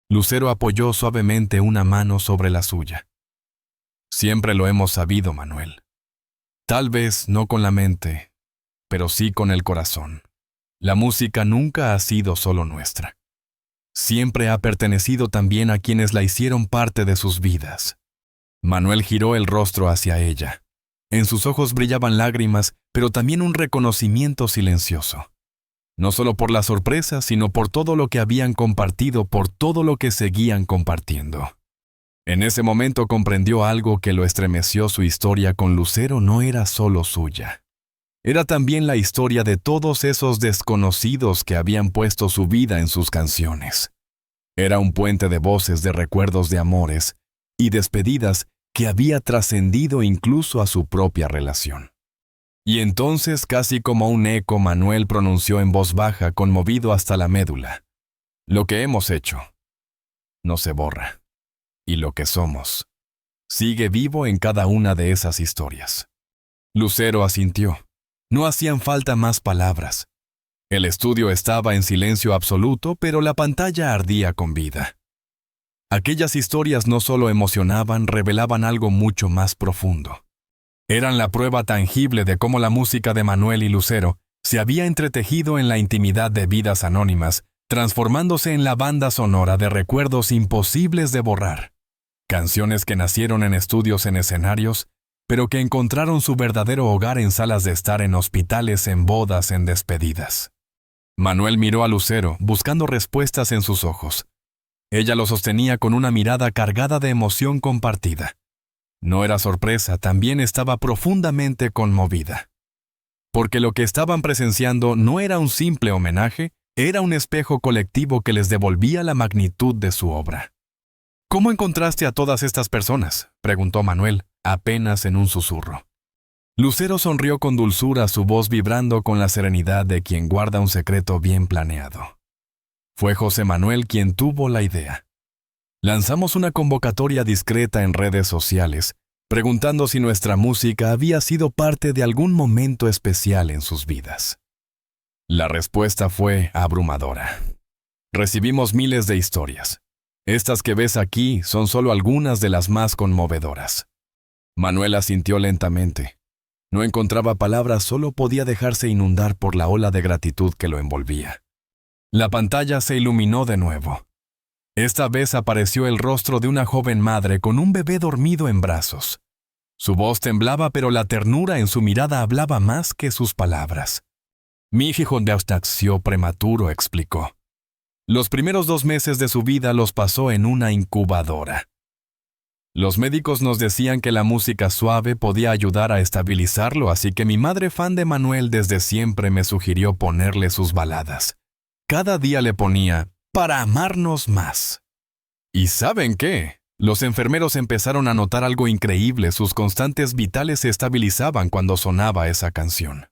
Lucero apoyó suavemente una mano sobre la suya. Siempre lo hemos sabido, Manuel. Tal vez no con la mente, pero sí con el corazón. La música nunca ha sido solo nuestra. Siempre ha pertenecido también a quienes la hicieron parte de sus vidas. Manuel giró el rostro hacia ella. En sus ojos brillaban lágrimas, pero también un reconocimiento silencioso. No solo por la sorpresa, sino por todo lo que habían compartido, por todo lo que seguían compartiendo. En ese momento comprendió algo que lo estremeció. Su historia con Lucero no era solo suya. Era también la historia de todos esos desconocidos que habían puesto su vida en sus canciones. Era un puente de voces, de recuerdos de amores y despedidas que había trascendido incluso a su propia relación. Y entonces, casi como un eco, Manuel pronunció en voz baja, conmovido hasta la médula: lo que hemos hecho no se borra, y lo que somos sigue vivo en cada una de esas historias. Lucero asintió. No hacían falta más palabras. El estudio estaba en silencio absoluto, pero la pantalla ardía con vida. Aquellas historias no solo emocionaban, revelaban algo mucho más profundo. Eran la prueba tangible de cómo la música de Manuel y Lucero se había entretejido en la intimidad de vidas anónimas, transformándose en la banda sonora de recuerdos imposibles de borrar. Canciones que nacieron en estudios, en escenarios, pero que encontraron su verdadero hogar en salas de estar, en hospitales, en bodas, en despedidas. Manuel miró a Lucero, buscando respuestas en sus ojos. Ella lo sostenía con una mirada cargada de emoción compartida. No era sorpresa, también estaba profundamente conmovida. Porque lo que estaban presenciando no era un simple homenaje, era un espejo colectivo que les devolvía la magnitud de su obra. ¿Cómo encontraste a todas estas personas?, preguntó Manuel, apenas en un susurro. Lucero sonrió con dulzura, su voz vibrando con la serenidad de quien guarda un secreto bien planeado. Fue José Manuel quien tuvo la idea. Lanzamos una convocatoria discreta en redes sociales, preguntando si nuestra música había sido parte de algún momento especial en sus vidas. La respuesta fue abrumadora. Recibimos miles de historias. Estas que ves aquí son solo algunas de las más conmovedoras. Manuel asintió lentamente. No encontraba palabras, solo podía dejarse inundar por la ola de gratitud que lo envolvía. La pantalla se iluminó de nuevo. Esta vez apareció el rostro de una joven madre con un bebé dormido en brazos. Su voz temblaba, pero la ternura en su mirada hablaba más que sus palabras. Mi hijo nació prematuro, explicó. Los primeros 2 meses de su vida los pasó en una incubadora. Los médicos nos decían que la música suave podía ayudar a estabilizarlo, así que mi madre, fan de Manuel desde siempre, me sugirió ponerle sus baladas. Cada día le ponía "Para amarnos más". ¿Y saben qué? Los enfermeros empezaron a notar algo increíble, sus constantes vitales se estabilizaban cuando sonaba esa canción.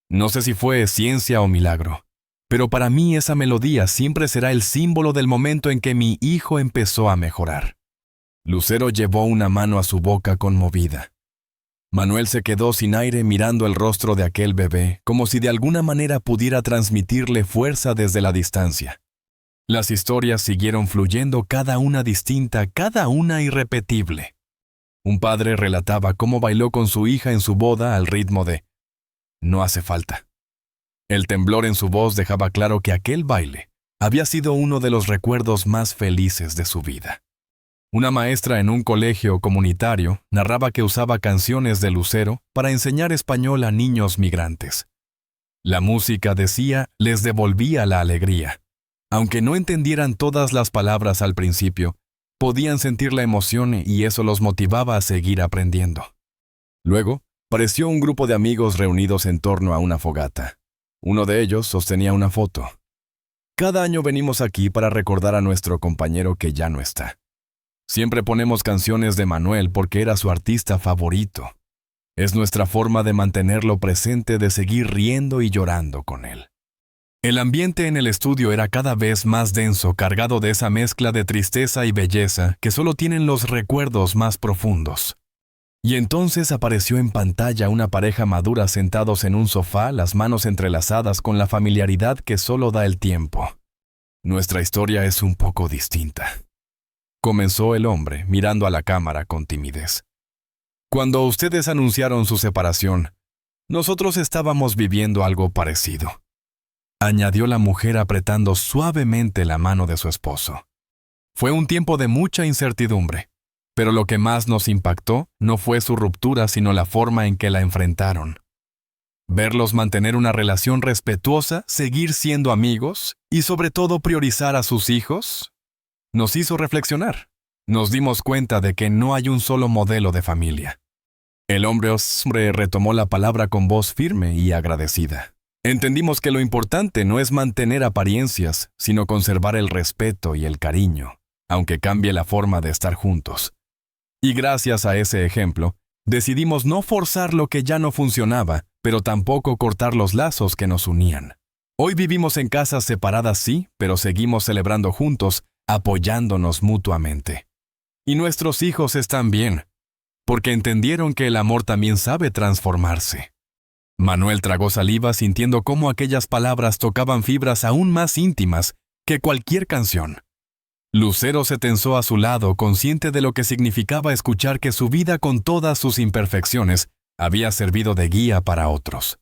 No sé si fue ciencia o milagro, pero para mí esa melodía siempre será el símbolo del momento en que mi hijo empezó a mejorar. Lucero llevó una mano a su boca conmovida. Manuel se quedó sin aire mirando el rostro de aquel bebé, como si de alguna manera pudiera transmitirle fuerza desde la distancia. Las historias siguieron fluyendo, cada una distinta, cada una irrepetible. Un padre relataba cómo bailó con su hija en su boda al ritmo de "No hace falta". El temblor en su voz dejaba claro que aquel baile había sido uno de los recuerdos más felices de su vida. Una maestra en un colegio comunitario narraba que usaba canciones de Lucero para enseñar español a niños migrantes. La música, decía, les devolvía la alegría. Aunque no entendieran todas las palabras al principio, podían sentir la emoción y eso los motivaba a seguir aprendiendo. Luego, pareció un grupo de amigos reunidos en torno a una fogata. Uno de ellos sostenía una foto. Cada año venimos aquí para recordar a nuestro compañero que ya no está. Siempre ponemos canciones de Manuel porque era su artista favorito. Es nuestra forma de mantenerlo presente, de seguir riendo y llorando con él. El ambiente en el estudio era cada vez más denso, cargado de esa mezcla de tristeza y belleza que solo tienen los recuerdos más profundos. Y entonces apareció en pantalla una pareja madura sentados en un sofá, las manos entrelazadas con la familiaridad que solo da el tiempo. Nuestra historia es un poco distinta, comenzó el hombre, mirando a la cámara con timidez. Cuando ustedes anunciaron su separación, nosotros estábamos viviendo algo parecido, añadió la mujer apretando suavemente la mano de su esposo. Fue un tiempo de mucha incertidumbre. Pero lo que más nos impactó no fue su ruptura, sino la forma en que la enfrentaron. Verlos mantener una relación respetuosa, seguir siendo amigos y sobre todo priorizar a sus hijos, nos hizo reflexionar. Nos dimos cuenta de que no hay un solo modelo de familia. El hombre retomó la palabra con voz firme y agradecida. Entendimos que lo importante no es mantener apariencias, sino conservar el respeto y el cariño, aunque cambie la forma de estar juntos. Y gracias a ese ejemplo, decidimos no forzar lo que ya no funcionaba, pero tampoco cortar los lazos que nos unían. Hoy vivimos en casas separadas, sí, pero seguimos celebrando juntos, apoyándonos mutuamente. Y nuestros hijos están bien, porque entendieron que el amor también sabe transformarse. Manuel tragó saliva sintiendo cómo aquellas palabras tocaban fibras aún más íntimas que cualquier canción. Lucero se tensó a su lado, consciente de lo que significaba escuchar que su vida, con todas sus imperfecciones, había servido de guía para otros.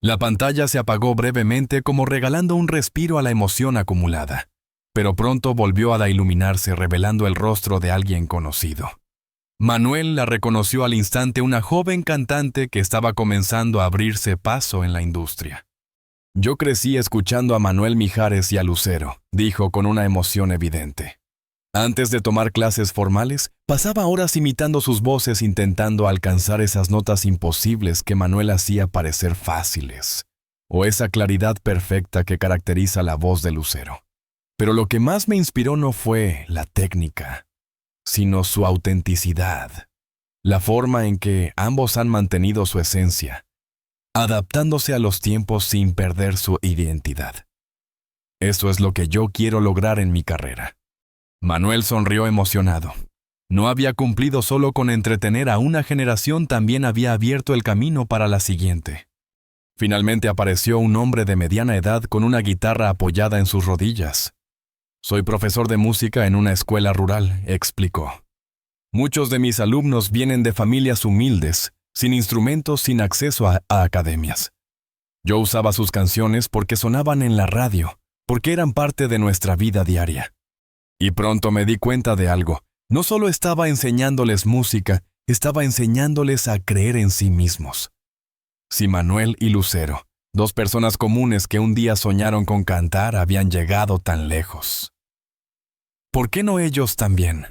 La pantalla se apagó brevemente, como regalando un respiro a la emoción acumulada, pero pronto volvió a iluminarse, revelando el rostro de alguien conocido. Manuel la reconoció al instante, una joven cantante que estaba comenzando a abrirse paso en la industria. Yo crecí escuchando a Manuel Mijares y a Lucero, dijo con una emoción evidente. Antes de tomar clases formales, pasaba horas imitando sus voces, intentando alcanzar esas notas imposibles que Manuel hacía parecer fáciles, o esa claridad perfecta que caracteriza la voz de Lucero. Pero lo que más me inspiró no fue la técnica, sino su autenticidad, la forma en que ambos han mantenido su esencia, adaptándose a los tiempos sin perder su identidad. Eso es lo que yo quiero lograr en mi carrera. Manuel sonrió emocionado. No había cumplido solo con entretener a una generación, también había abierto el camino para la siguiente. Finalmente apareció un hombre de mediana edad con una guitarra apoyada en sus rodillas. Soy profesor de música en una escuela rural, explicó. Muchos de mis alumnos vienen de familias humildes, sin instrumentos, sin acceso a academias. Yo usaba sus canciones porque sonaban en la radio, porque eran parte de nuestra vida diaria. Y pronto me di cuenta de algo. No solo estaba enseñándoles música, estaba enseñándoles a creer en sí mismos. Si Manuel y Lucero, dos personas comunes que un día soñaron con cantar, habían llegado tan lejos, ¿por qué no ellos también?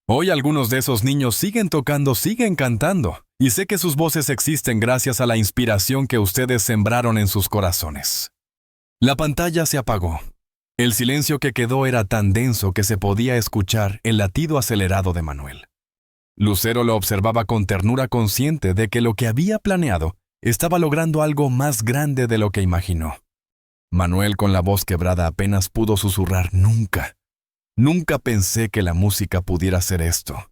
Hoy algunos de esos niños siguen tocando, siguen cantando, y sé que sus voces existen gracias a la inspiración que ustedes sembraron en sus corazones. La pantalla se apagó. El silencio que quedó era tan denso que se podía escuchar el latido acelerado de Manuel. Lucero lo observaba con ternura, consciente de que lo que había planeado estaba logrando algo más grande de lo que imaginó. Manuel, con la voz quebrada, apenas pudo susurrar: Nunca pensé que la música pudiera hacer esto.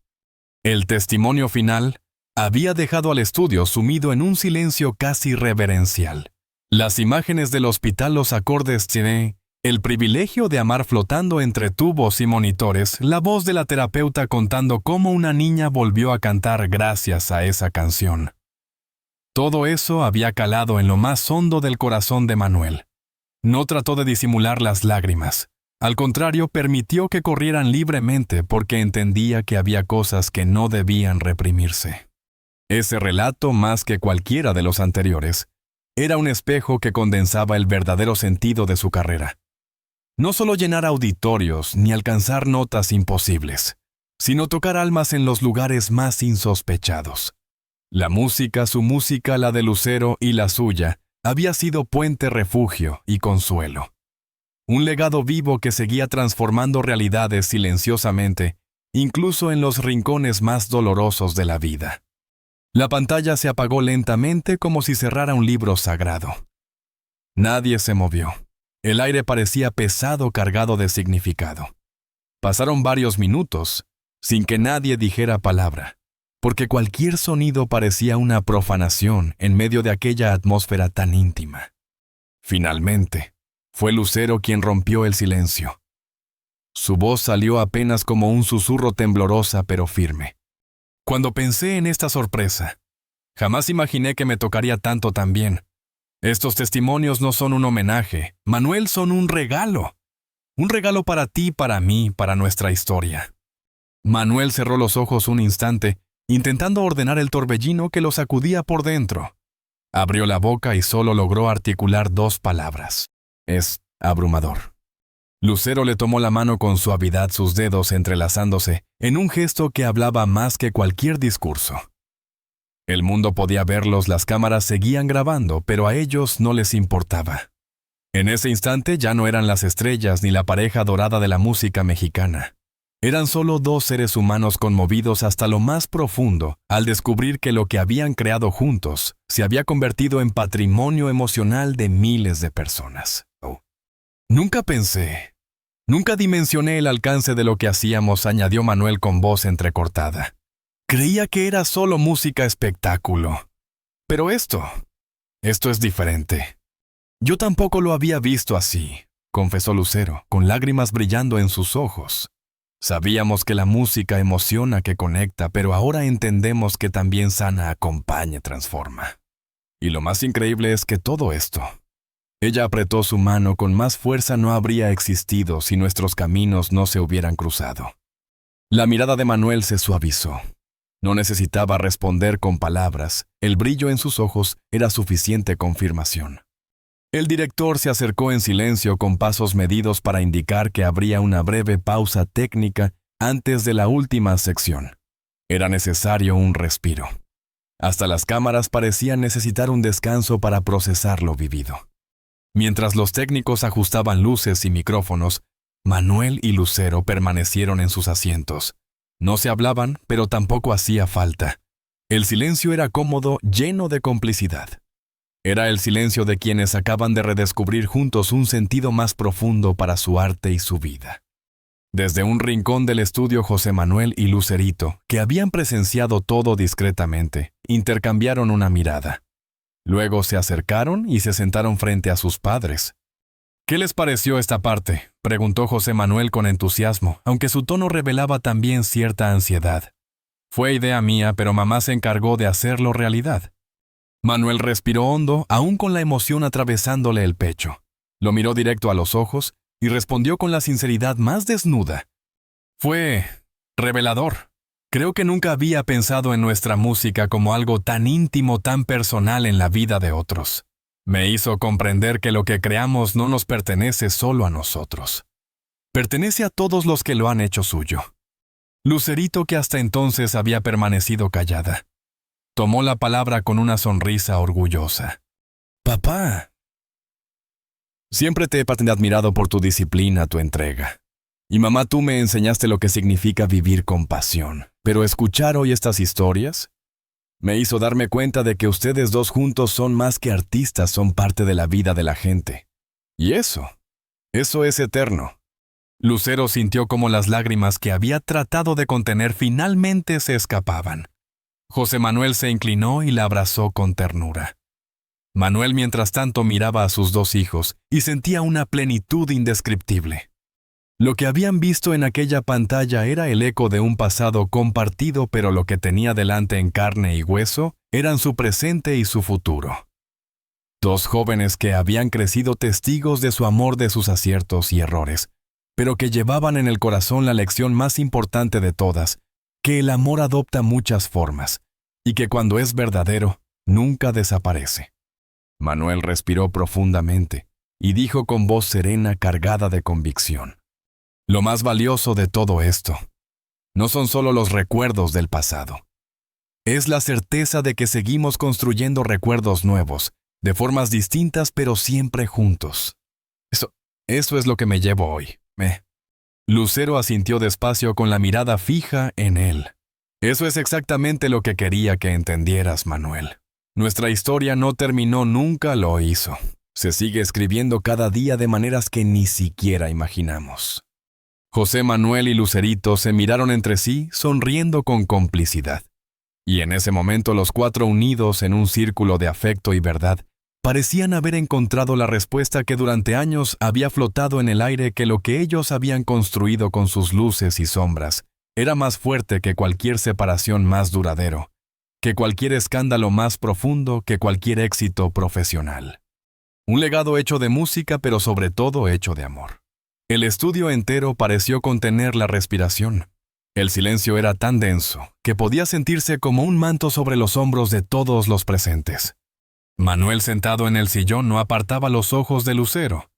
El testimonio final había dejado al estudio sumido en un silencio casi reverencial. Las imágenes del hospital, los acordes de El privilegio de amar flotando entre tubos y monitores, la voz de la terapeuta contando cómo una niña volvió a cantar gracias a esa canción. Todo eso había calado en lo más hondo del corazón de Manuel. No trató de disimular las lágrimas. Al contrario, permitió que corrieran libremente porque entendía que había cosas que no debían reprimirse. Ese relato, más que cualquiera de los anteriores, era un espejo que condensaba el verdadero sentido de su carrera. No solo llenar auditorios ni alcanzar notas imposibles, sino tocar almas en los lugares más insospechados. La música, su música, la de Lucero y la suya, había sido puente, refugio y consuelo. Un legado vivo que seguía transformando realidades silenciosamente, incluso en los rincones más dolorosos de la vida. La pantalla se apagó lentamente, como si cerrara un libro sagrado. Nadie se movió. El aire parecía pesado, cargado de significado. Pasaron varios minutos sin que nadie dijera palabra, porque cualquier sonido parecía una profanación en medio de aquella atmósfera tan íntima. Finalmente, fue Lucero quien rompió el silencio. Su voz salió apenas como un susurro, temblorosa pero firme. Cuando pensé en esta sorpresa, jamás imaginé que me tocaría tanto también. Estos testimonios no son un homenaje, Manuel, son un regalo. Un regalo para ti, para mí, para nuestra historia. Manuel cerró los ojos un instante, intentando ordenar el torbellino que lo sacudía por dentro. Abrió la boca y solo logró articular 2 palabras. Es abrumador. Lucero le tomó la mano con suavidad, sus dedos entrelazándose, en un gesto que hablaba más que cualquier discurso. El mundo podía verlos, las cámaras seguían grabando, pero a ellos no les importaba. En ese instante ya no eran las estrellas ni la pareja dorada de la música mexicana. Eran solo 2 seres humanos conmovidos hasta lo más profundo al descubrir que lo que habían creado juntos se había convertido en patrimonio emocional de miles de personas. Nunca dimensioné el alcance de lo que hacíamos, añadió Manuel con voz entrecortada. Creía que era solo música espectáculo. Pero esto es diferente. Yo tampoco lo había visto así, confesó Lucero, con lágrimas brillando en sus ojos. Sabíamos que la música emociona, que conecta, pero ahora entendemos que también sana, acompaña, transforma. Y lo más increíble es que todo esto. Ella apretó su mano, con más fuerza no habría existido si nuestros caminos no se hubieran cruzado. La mirada de Manuel se suavizó. No necesitaba responder con palabras, el brillo en sus ojos era suficiente confirmación. El director se acercó en silencio con pasos medidos para indicar que habría una breve pausa técnica antes de la última sección. Era necesario un respiro. Hasta las cámaras parecían necesitar un descanso para procesar lo vivido. Mientras los técnicos ajustaban luces y micrófonos, Manuel y Lucero permanecieron en sus asientos. No se hablaban, pero tampoco hacía falta. El silencio era cómodo, lleno de complicidad. Era el silencio de quienes acaban de redescubrir juntos un sentido más profundo para su arte y su vida. Desde un rincón del estudio, José Manuel y Lucerito, que habían presenciado todo discretamente, intercambiaron una mirada. Luego se acercaron y se sentaron frente a sus padres. «¿Qué les pareció esta parte?», preguntó José Manuel con entusiasmo, aunque su tono revelaba también cierta ansiedad. «Fue idea mía, pero mamá se encargó de hacerlo realidad». Manuel respiró hondo, aún con la emoción atravesándole el pecho. Lo miró directo a los ojos y respondió con la sinceridad más desnuda. «Fue revelador. Creo que nunca había pensado en nuestra música como algo tan íntimo, tan personal en la vida de otros. Me hizo comprender que lo que creamos no nos pertenece solo a nosotros. Pertenece a todos los que lo han hecho suyo». Lucerito, que hasta entonces había permanecido callada, tomó la palabra con una sonrisa orgullosa. «Papá, siempre te he admirado por tu disciplina, tu entrega. Y mamá, tú me enseñaste lo que significa vivir con pasión. Pero escuchar hoy estas historias me hizo darme cuenta de que ustedes 2 juntos son más que artistas, son parte de la vida de la gente. Y eso es eterno». Lucero sintió como las lágrimas que había tratado de contener finalmente se escapaban. José Manuel se inclinó y la abrazó con ternura. Manuel, mientras tanto, miraba a sus 2 hijos y sentía una plenitud indescriptible. Lo que habían visto en aquella pantalla era el eco de un pasado compartido, pero lo que tenía delante en carne y hueso eran su presente y su futuro. 2 jóvenes que habían crecido testigos de su amor, de sus aciertos y errores, pero que llevaban en el corazón la lección más importante de todas, que el amor adopta muchas formas, y que cuando es verdadero, nunca desaparece. Manuel respiró profundamente y dijo con voz serena, cargada de convicción: «Lo más valioso de todo esto no son solo los recuerdos del pasado. Es la certeza de que seguimos construyendo recuerdos nuevos, de formas distintas pero siempre juntos. Eso es lo que me llevo hoy». Lucero asintió despacio con la mirada fija en él. «Eso es exactamente lo que quería que entendieras, Manuel. Nuestra historia no terminó, nunca lo hizo. Se sigue escribiendo cada día de maneras que ni siquiera imaginamos». José Manuel y Lucerito se miraron entre sí, sonriendo con complicidad. Y en ese momento los 4, unidos en un círculo de afecto y verdad, parecían haber encontrado la respuesta que durante años había flotado en el aire, que lo que ellos habían construido con sus luces y sombras era más fuerte que cualquier separación más duradero, que cualquier escándalo más profundo, que cualquier éxito profesional. Un legado hecho de música, pero sobre todo hecho de amor. El estudio entero pareció contener la respiración. El silencio era tan denso que podía sentirse como un manto sobre los hombros de todos los presentes. Manuel, sentado en el sillón, no apartaba los ojos de Lucero.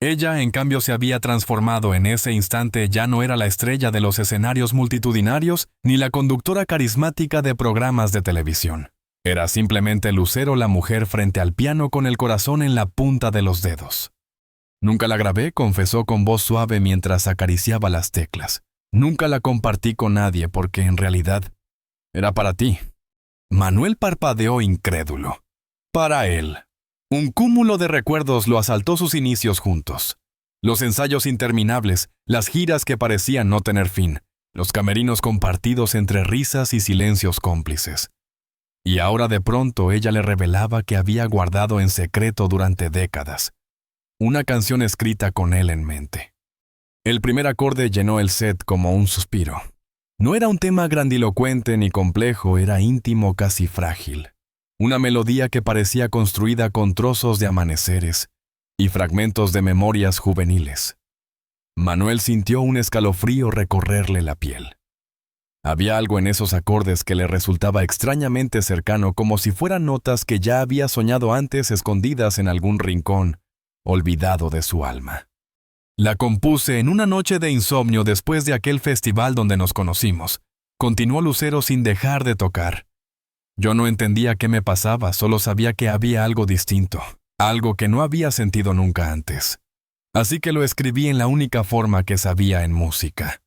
Ella, en cambio, se había transformado en ese instante. Ya no era la estrella de los escenarios multitudinarios ni la conductora carismática de programas de televisión. Era simplemente Lucero, la mujer frente al piano con el corazón en la punta de los dedos. Nunca la grabé, confesó con voz suave mientras acariciaba las teclas. Nunca la compartí con nadie porque en realidad era para ti. Manuel parpadeó incrédulo. Para él. Un cúmulo de recuerdos lo asaltó. Sus inicios juntos. Los ensayos interminables, las giras que parecían no tener fin, los camerinos compartidos entre risas y silencios cómplices. Y ahora de pronto ella le revelaba que había guardado en secreto durante décadas una canción escrita con él en mente. El primer acorde llenó el set como un suspiro. No era un tema grandilocuente ni complejo, era íntimo, casi frágil. Una melodía que parecía construida con trozos de amaneceres y fragmentos de memorias juveniles. Manuel sintió un escalofrío recorrerle la piel. Había algo en esos acordes que le resultaba extrañamente cercano, como si fueran notas que ya había soñado antes escondidas en algún rincón olvidado de su alma. La compuse en una noche de insomnio después de aquel festival donde nos conocimos. Continuó Lucero sin dejar de tocar. Yo no entendía qué me pasaba, solo sabía que había algo distinto, algo que no había sentido nunca antes. Así que lo escribí en la única forma que sabía en música.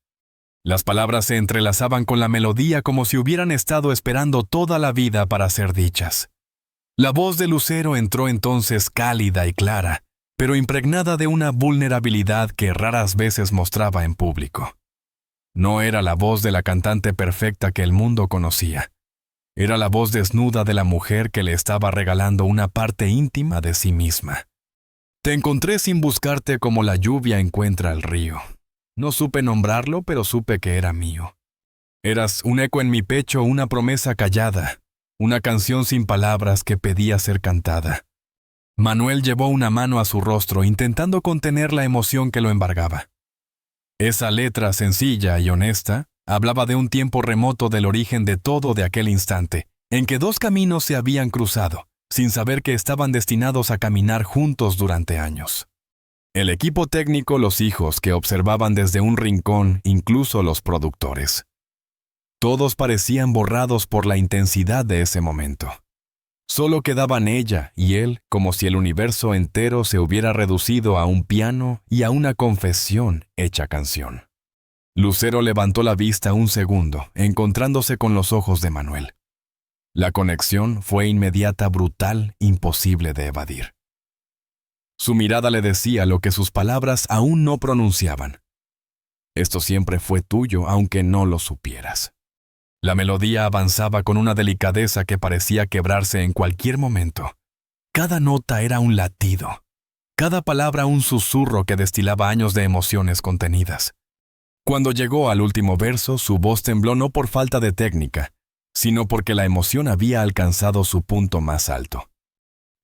Las palabras se entrelazaban con la melodía como si hubieran estado esperando toda la vida para ser dichas. La voz de Lucero entró entonces cálida y clara, pero impregnada de una vulnerabilidad que raras veces mostraba en público. No era la voz de la cantante perfecta que el mundo conocía. Era la voz desnuda de la mujer que le estaba regalando una parte íntima de sí misma. Te encontré sin buscarte como la lluvia encuentra el río. No supe nombrarlo, pero supe que era mío. Eras un eco en mi pecho, una promesa callada, una canción sin palabras que pedía ser cantada. Manuel llevó una mano a su rostro, intentando contener la emoción que lo embargaba. Esa letra sencilla y honesta hablaba de un tiempo remoto, del origen de todo, de aquel instante, en que dos caminos se habían cruzado, sin saber que estaban destinados a caminar juntos durante años. El equipo técnico, los hijos que observaban desde un rincón, incluso los productores. Todos parecían borrados por la intensidad de ese momento. Solo quedaban ella y él, como si el universo entero se hubiera reducido a un piano y a una confesión hecha canción. Lucero levantó la vista un segundo, encontrándose con los ojos de Manuel. La conexión fue inmediata, brutal, imposible de evadir. Su mirada le decía lo que sus palabras aún no pronunciaban. Esto siempre fue tuyo, aunque no lo supieras. La melodía avanzaba con una delicadeza que parecía quebrarse en cualquier momento. Cada nota era un latido, cada palabra un susurro que destilaba años de emociones contenidas. Cuando llegó al último verso, su voz tembló no por falta de técnica, sino porque la emoción había alcanzado su punto más alto.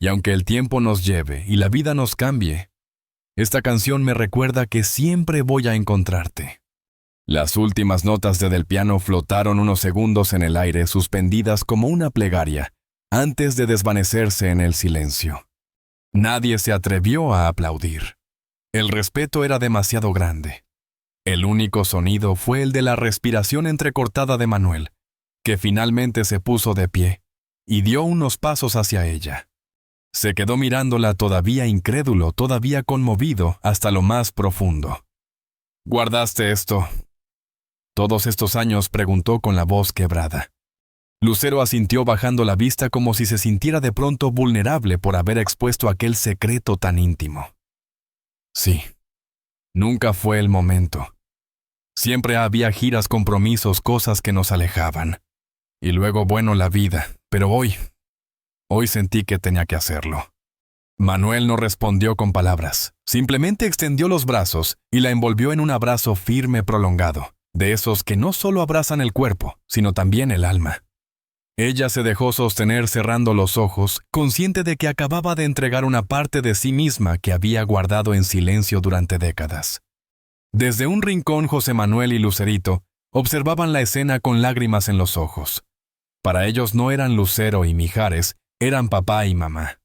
Y aunque el tiempo nos lleve y la vida nos cambie, esta canción me recuerda que siempre voy a encontrarte. Las últimas notas del piano flotaron unos segundos en el aire, suspendidas como una plegaria, antes de desvanecerse en el silencio. Nadie se atrevió a aplaudir. El respeto era demasiado grande. El único sonido fue el de la respiración entrecortada de Manuel, que finalmente se puso de pie y dio unos pasos hacia ella. Se quedó mirándola, todavía incrédulo, todavía conmovido hasta lo más profundo. ¿Guardaste esto todos estos años?, preguntó con la voz quebrada. Lucero asintió bajando la vista como si se sintiera de pronto vulnerable por haber expuesto aquel secreto tan íntimo. Sí, nunca fue el momento. Siempre había giras, compromisos, cosas que nos alejaban. Y luego, bueno, la vida, pero hoy sentí que tenía que hacerlo. Manuel no respondió con palabras, simplemente extendió los brazos y la envolvió en un abrazo firme, prolongado, de esos que no solo abrazan el cuerpo, sino también el alma. Ella se dejó sostener cerrando los ojos, consciente de que acababa de entregar una parte de sí misma que había guardado en silencio durante décadas. Desde un rincón, José Manuel y Lucerito observaban la escena con lágrimas en los ojos. Para ellos no eran Lucero y Mijares, eran papá y mamá.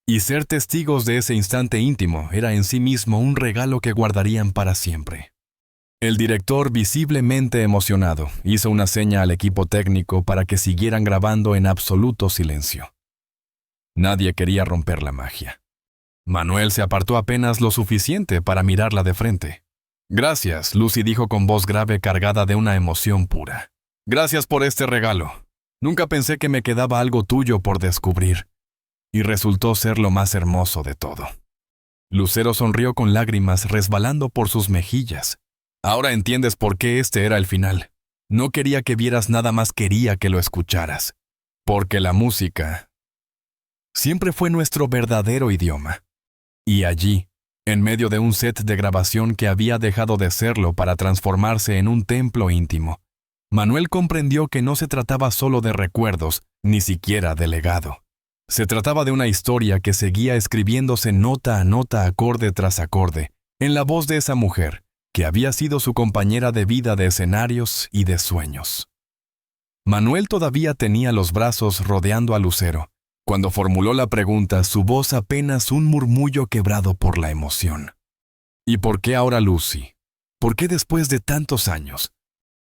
Y ser testigos de ese instante íntimo era en sí mismo un regalo que guardarían para siempre. El director, visiblemente emocionado, hizo una seña al equipo técnico para que siguieran grabando en absoluto silencio. Nadie quería romper la magia. Manuel se apartó apenas lo suficiente para mirarla de frente. «Gracias», Lucy dijo con voz grave cargada de una emoción pura. «Gracias por este regalo. Nunca pensé que me quedaba algo tuyo por descubrir. Y resultó ser lo más hermoso de todo». Lucero sonrió con lágrimas resbalando por sus mejillas. «Ahora entiendes por qué este era el final. No quería que vieras, nada más quería que lo escucharas. Porque la música siempre fue nuestro verdadero idioma. Y allí, en medio de un set de grabación que había dejado de serlo para transformarse en un templo íntimo, Manuel comprendió que no se trataba solo de recuerdos, ni siquiera de legado. Se trataba de una historia que seguía escribiéndose nota a nota, acorde tras acorde, en la voz de esa mujer, que había sido su compañera de vida, de escenarios y de sueños. Manuel todavía tenía los brazos rodeando a Lucero. Cuando formuló la pregunta, su voz apenas un murmullo quebrado por la emoción. ¿Y por qué ahora Lucy? ¿Por qué después de tantos años?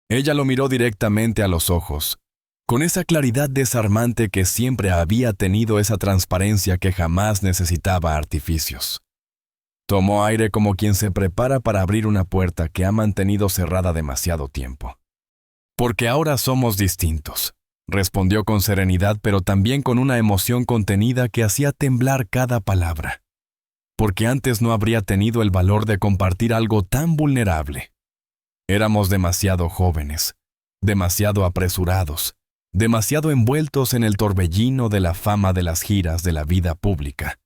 Ella lo miró directamente a los ojos, con esa claridad desarmante que siempre había tenido, esa transparencia que jamás necesitaba artificios. Tomó aire como quien se prepara para abrir una puerta que ha mantenido cerrada demasiado tiempo. «Porque ahora somos distintos», respondió con serenidad, pero también con una emoción contenida que hacía temblar cada palabra. «Porque antes no habría tenido el valor de compartir algo tan vulnerable. Éramos demasiado jóvenes, demasiado apresurados, demasiado envueltos en el torbellino de la fama, de las giras, de la vida pública.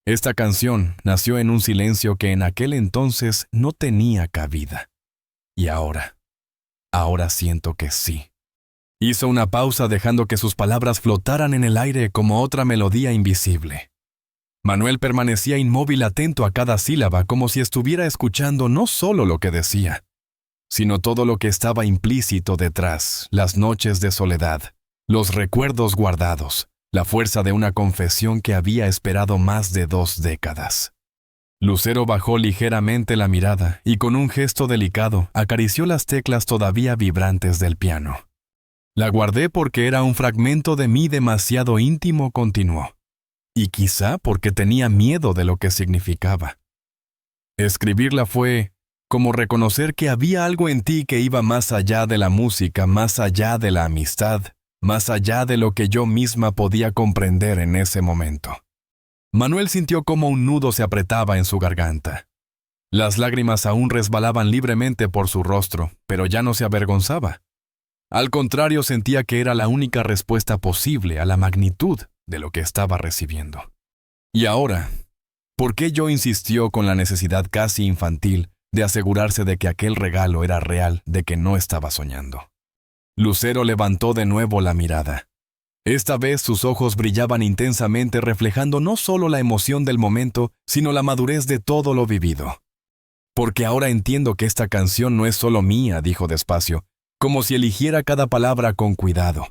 Esta canción nació en un silencio que en aquel entonces no tenía cabida. Y ahora siento que sí». Hizo una pausa dejando que sus palabras flotaran en el aire como otra melodía invisible. Manuel permanecía inmóvil, atento a cada sílaba, como si estuviera escuchando no solo lo que decía, sino todo lo que estaba implícito detrás: las noches de soledad, los recuerdos guardados, la fuerza de una confesión que había esperado más de 2 décadas. Lucero bajó ligeramente la mirada y con un gesto delicado acarició las teclas todavía vibrantes del piano. «La guardé porque era un fragmento de mí demasiado íntimo», continuó, «y quizá porque tenía miedo de lo que significaba. Escribirla fue como reconocer que había algo en ti que iba más allá de la música, más allá de la amistad, más allá de lo que yo misma podía comprender en ese momento». Manuel sintió como un nudo se apretaba en su garganta. Las lágrimas aún resbalaban libremente por su rostro, pero ya no se avergonzaba. Al contrario, sentía que era la única respuesta posible a la magnitud de lo que estaba recibiendo. Y ahora, ¿por qué Joe insistió con la necesidad casi infantil de asegurarse de que aquel regalo era real, de que no estaba soñando? Lucero levantó de nuevo la mirada. Esta vez sus ojos brillaban intensamente, reflejando no solo la emoción del momento, sino la madurez de todo lo vivido. «Porque ahora entiendo que esta canción no es solo mía», dijo despacio, como si eligiera cada palabra con cuidado.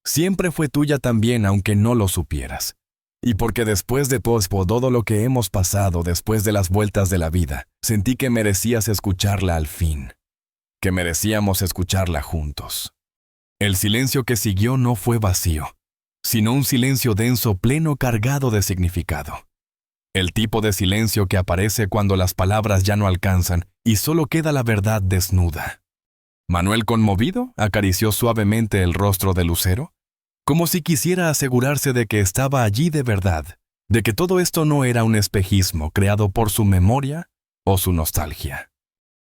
«Siempre fue tuya también, aunque no lo supieras. Y porque después de todo lo que hemos pasado, después de las vueltas de la vida, sentí que merecías escucharla al fin, que merecíamos escucharla juntos». El silencio que siguió no fue vacío, sino un silencio denso, pleno, cargado de significado. El tipo de silencio que aparece cuando las palabras ya no alcanzan y solo queda la verdad desnuda. Manuel, conmovido, acarició suavemente el rostro de Lucero, como si quisiera asegurarse de que estaba allí de verdad, de que todo esto no era un espejismo creado por su memoria o su nostalgia.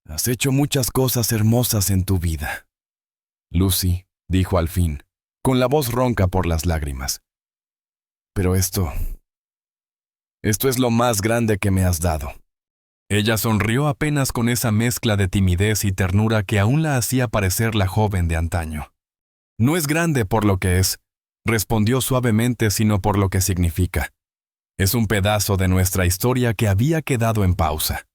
«Has hecho muchas cosas hermosas en tu vida, Lucy», dijo al fin, con la voz ronca por las lágrimas. «Pero esto es lo más grande que me has dado». Ella sonrió apenas con esa mezcla de timidez y ternura que aún la hacía parecer la joven de antaño. «No es grande por lo que es», respondió suavemente, «sino por lo que significa. Es un pedazo de nuestra historia que había quedado en pausa,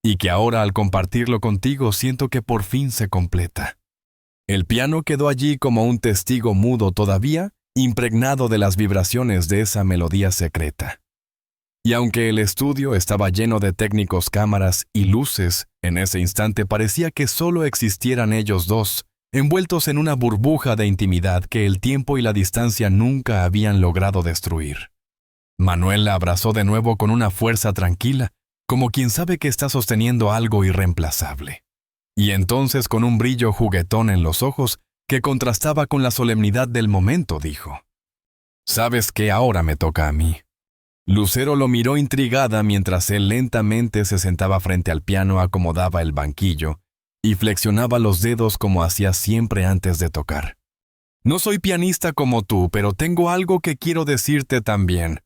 y que ahora al compartirlo contigo siento que por fin se completa». El piano quedó allí como un testigo mudo todavía, impregnado de las vibraciones de esa melodía secreta. Y aunque el estudio estaba lleno de técnicos, cámaras y luces, en ese instante parecía que solo existieran ellos dos, envueltos en una burbuja de intimidad que el tiempo y la distancia nunca habían logrado destruir. Manuel la abrazó de nuevo con una fuerza tranquila, como quien sabe que está sosteniendo algo irreemplazable. Y entonces, con un brillo juguetón en los ojos, que contrastaba con la solemnidad del momento, dijo: «¿Sabes qué? Ahora me toca a mí». Lucero lo miró intrigada mientras él lentamente se sentaba frente al piano, acomodaba el banquillo y flexionaba los dedos como hacía siempre antes de tocar. «No soy pianista como tú, pero tengo algo que quiero decirte también.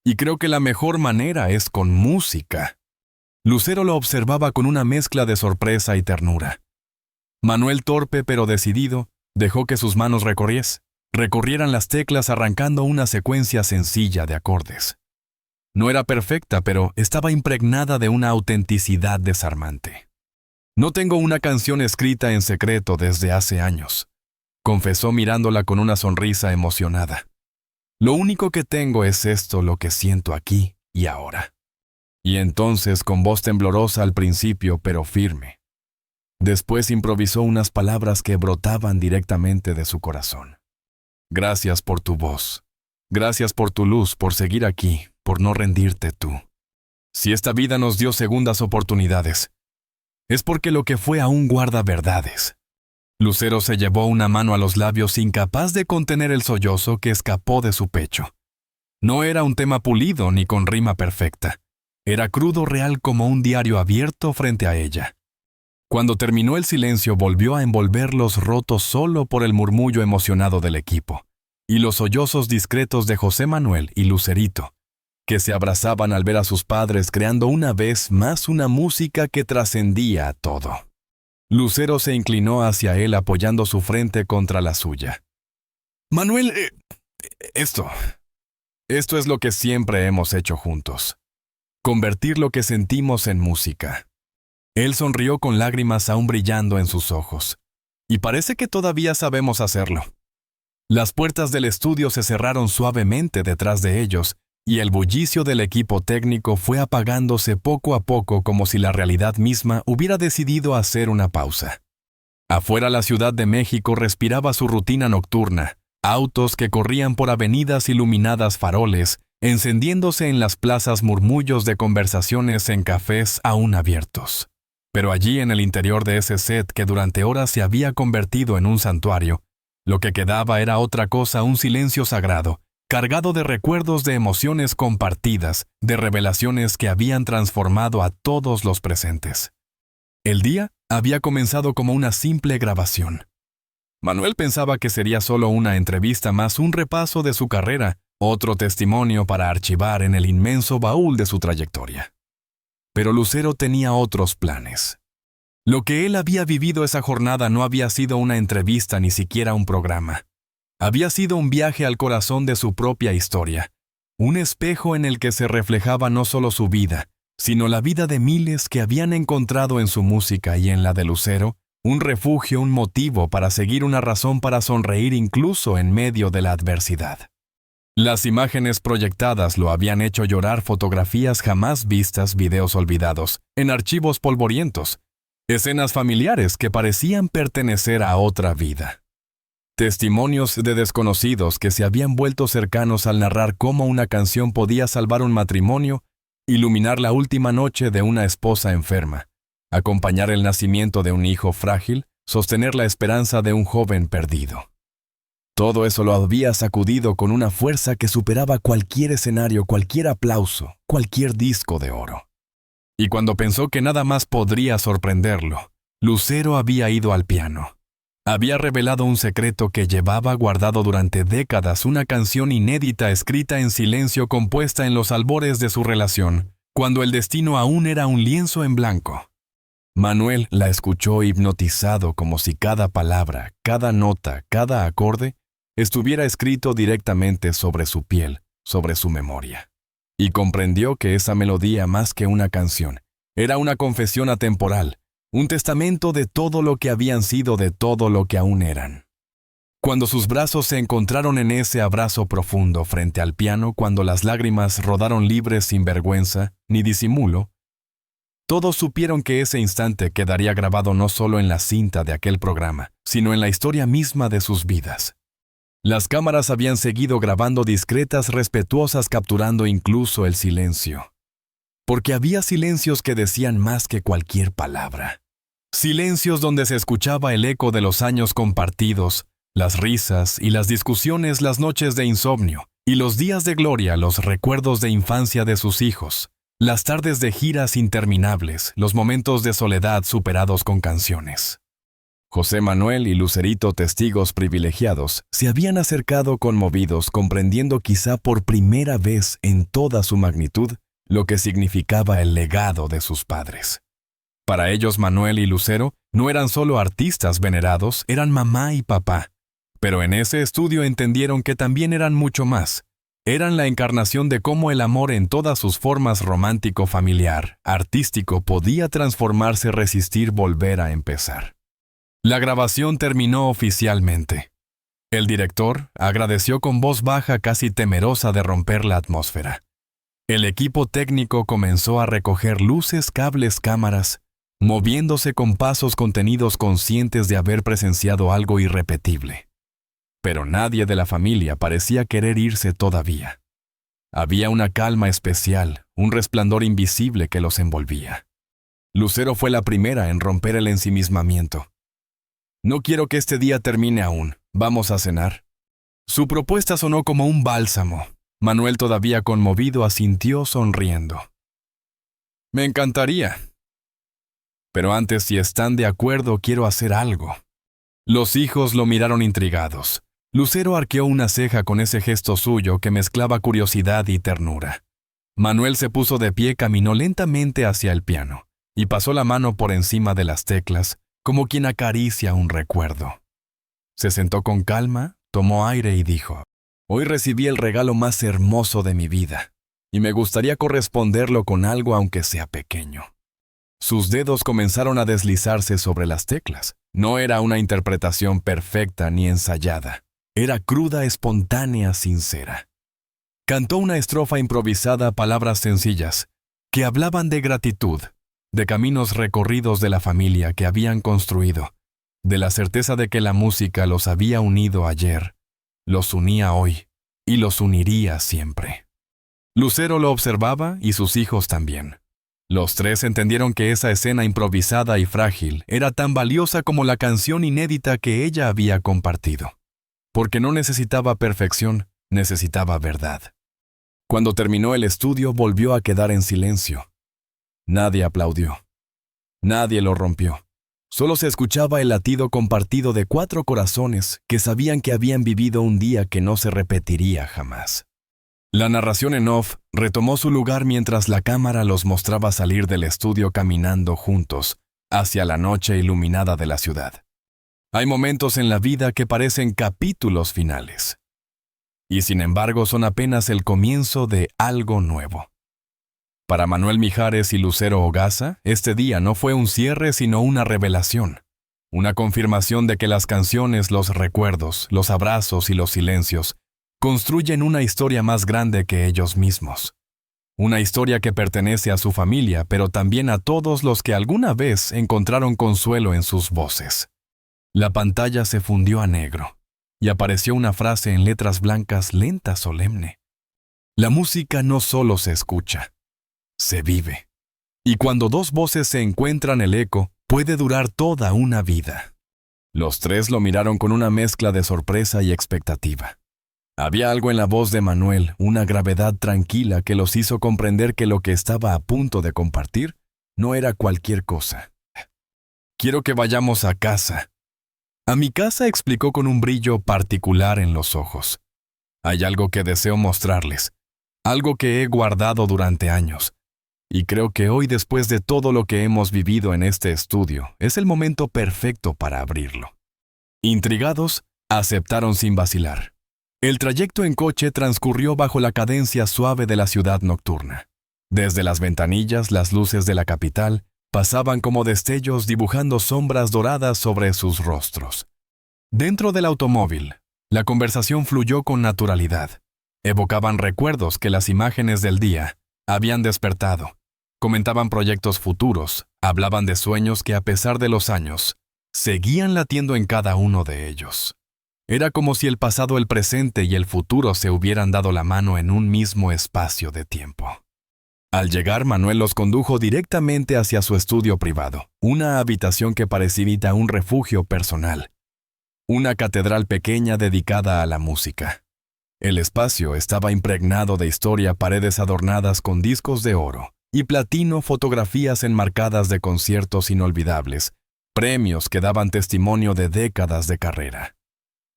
Y creo que la mejor manera es con música». Lucero lo observaba con una mezcla de sorpresa y ternura. Manuel, torpe pero decidido, dejó que sus manos recorrieran las teclas arrancando una secuencia sencilla de acordes. No era perfecta, pero estaba impregnada de una autenticidad desarmante. «No tengo una canción escrita en secreto desde hace años», confesó mirándola con una sonrisa emocionada. «Lo único que tengo es esto, lo que siento aquí y ahora». Y entonces, con voz temblorosa al principio, pero firme, después improvisó unas palabras que brotaban directamente de su corazón. «Gracias por tu voz. Gracias por tu luz, por seguir aquí, por no rendirte tú. Si esta vida nos dio segundas oportunidades, es porque lo que fue aún guarda verdades». Lucero se llevó una mano a los labios, incapaz de contener el sollozo que escapó de su pecho. No era un tema pulido ni con rima perfecta. Era crudo, real, como un diario abierto frente a ella. Cuando terminó el silencio, volvió a envolverlos, rotos solo por el murmullo emocionado del equipo y los sollozos discretos de José Manuel y Lucerito, que se abrazaban al ver a sus padres creando una vez más una música que trascendía a todo. Lucero se inclinó hacia él apoyando su frente contra la suya. «Manuel, esto es lo que siempre hemos hecho juntos. Convertir lo que sentimos en música». Él sonrió con lágrimas aún brillando en sus ojos. «Y parece que todavía sabemos hacerlo». Las puertas del estudio se cerraron suavemente detrás de ellos, y el bullicio del equipo técnico fue apagándose poco a poco, como si la realidad misma hubiera decidido hacer una pausa. Afuera, la Ciudad de México respiraba su rutina nocturna, autos que corrían por avenidas iluminadas, faroles, encendiéndose en las plazas, murmullos de conversaciones en cafés aún abiertos. Pero allí, en el interior de ese set que durante horas se había convertido en un santuario, lo que quedaba era otra cosa, un silencio sagrado, cargado de recuerdos, de emociones compartidas, de revelaciones que habían transformado a todos los presentes. El día había comenzado como una simple grabación. Manuel pensaba que sería solo una entrevista más, un repaso de su carrera, otro testimonio para archivar en el inmenso baúl de su trayectoria. Pero Lucero tenía otros planes. Lo que él había vivido esa jornada no había sido una entrevista, ni siquiera un programa. Había sido un viaje al corazón de su propia historia, un espejo en el que se reflejaba no solo su vida, sino la vida de miles que habían encontrado en su música y en la de Lucero un refugio, un motivo para seguir, una razón para sonreír incluso en medio de la adversidad. Las imágenes proyectadas lo habían hecho llorar, fotografías jamás vistas, videos olvidados, en archivos polvorientos, escenas familiares que parecían pertenecer a otra vida. Testimonios de desconocidos que se habían vuelto cercanos al narrar cómo una canción podía salvar un matrimonio, iluminar la última noche de una esposa enferma, acompañar el nacimiento de un hijo frágil, sostener la esperanza de un joven perdido. Todo eso lo había sacudido con una fuerza que superaba cualquier escenario, cualquier aplauso, cualquier disco de oro. Y cuando pensó que nada más podría sorprenderlo, Lucero había ido al piano. Había revelado un secreto que llevaba guardado durante décadas, una canción inédita escrita en silencio, compuesta en los albores de su relación, cuando el destino aún era un lienzo en blanco. Manuel la escuchó hipnotizado, como si cada palabra, cada nota, cada acorde estuviera escrito directamente sobre su piel, sobre su memoria. Y comprendió que esa melodía, más que una canción, era una confesión atemporal, un testamento de todo lo que habían sido, de todo lo que aún eran. Cuando sus brazos se encontraron en ese abrazo profundo frente al piano, cuando las lágrimas rodaron libres sin vergüenza ni disimulo, todos supieron que ese instante quedaría grabado no solo en la cinta de aquel programa, sino en la historia misma de sus vidas. Las cámaras habían seguido grabando discretas, respetuosas, capturando incluso el silencio. Porque había silencios que decían más que cualquier palabra. Silencios donde se escuchaba el eco de los años compartidos, las risas y las discusiones, las noches de insomnio, y los días de gloria, los recuerdos de infancia de sus hijos, las tardes de giras interminables, los momentos de soledad superados con canciones. José Manuel y Lucerito, testigos privilegiados, se habían acercado conmovidos, comprendiendo quizá por primera vez en toda su magnitud lo que significaba el legado de sus padres. Para ellos, Manuel y Lucero no eran solo artistas venerados, eran mamá y papá. Pero en ese estudio entendieron que también eran mucho más. Eran la encarnación de cómo el amor en todas sus formas, romántico, familiar, artístico, podía transformarse, resistir, volver a empezar. La grabación terminó oficialmente. El director agradeció con voz baja, casi temerosa de romper la atmósfera. El equipo técnico comenzó a recoger luces, cables, cámaras, moviéndose con pasos contenidos, conscientes de haber presenciado algo irrepetible. Pero nadie de la familia parecía querer irse todavía. Había una calma especial, un resplandor invisible que los envolvía. Lucero fue la primera en romper el ensimismamiento. «No quiero que este día termine aún. ¿Vamos a cenar?» Su propuesta sonó como un bálsamo. Manuel, todavía conmovido, asintió sonriendo. «Me encantaría. Pero antes, si están de acuerdo, quiero hacer algo». Los hijos lo miraron intrigados. Lucero arqueó una ceja con ese gesto suyo que mezclaba curiosidad y ternura. Manuel se puso de pie, caminó lentamente hacia el piano y pasó la mano por encima de las teclas, como quien acaricia un recuerdo. Se sentó con calma, tomó aire y dijo: «Hoy recibí el regalo más hermoso de mi vida, y me gustaría corresponderlo con algo aunque sea pequeño». Sus dedos comenzaron a deslizarse sobre las teclas. No era una interpretación perfecta ni ensayada. Era cruda, espontánea, sincera. Cantó una estrofa improvisada, palabras sencillas, que hablaban de gratitud, de caminos recorridos de la familia que habían construido, de la certeza de que la música los había unido ayer, los unía hoy y los uniría siempre. Lucero lo observaba y sus hijos también. Los tres entendieron que esa escena improvisada y frágil era tan valiosa como la canción inédita que ella había compartido. Porque no necesitaba perfección, necesitaba verdad. Cuando terminó el estudio, volvió a quedar en silencio. Nadie aplaudió. Nadie lo rompió. Solo se escuchaba el latido compartido de 4 corazones que sabían que habían vivido un día que no se repetiría jamás. La narración en off retomó su lugar mientras la cámara los mostraba salir del estudio caminando juntos hacia la noche iluminada de la ciudad. Hay momentos en la vida que parecen capítulos finales, y sin embargo son apenas el comienzo de algo nuevo. Para Manuel Mijares y Lucero Hogaza, este día no fue un cierre sino una revelación, una confirmación de que las canciones, los recuerdos, los abrazos y los silencios construyen una historia más grande que ellos mismos. Una historia que pertenece a su familia, pero también a todos los que alguna vez encontraron consuelo en sus voces. La pantalla se fundió a negro y apareció una frase en letras blancas, lenta, solemne. La música no solo se escucha, se vive. Y cuando 2 voces se encuentran, el eco puede durar toda una vida. Los tres lo miraron con una mezcla de sorpresa y expectativa. Había algo en la voz de Manuel, una gravedad tranquila que los hizo comprender que lo que estaba a punto de compartir no era cualquier cosa. «Quiero que vayamos a casa». «A mi casa», explicó con un brillo particular en los ojos. «Hay algo que deseo mostrarles, algo que he guardado durante años, y creo que hoy, después de todo lo que hemos vivido en este estudio, es el momento perfecto para abrirlo». Intrigados, aceptaron sin vacilar. El trayecto en coche transcurrió bajo la cadencia suave de la ciudad nocturna. Desde las ventanillas, las luces de la capital, Pasaban como destellos dibujando sombras doradas sobre sus rostros. Dentro del automóvil, la conversación fluyó con naturalidad. Evocaban recuerdos que las imágenes del día habían despertado. Comentaban proyectos futuros, hablaban de sueños que a pesar de los años, seguían latiendo en cada uno de ellos. Era como si el pasado, el presente y el futuro se hubieran dado la mano en un mismo espacio de tiempo. Al llegar, Manuel los condujo directamente hacia su estudio privado, una habitación que parecía un refugio personal, una catedral pequeña dedicada a la música. El espacio estaba impregnado de historia, paredes adornadas con discos de oro y platino, fotografías enmarcadas de conciertos inolvidables, premios que daban testimonio de décadas de carrera.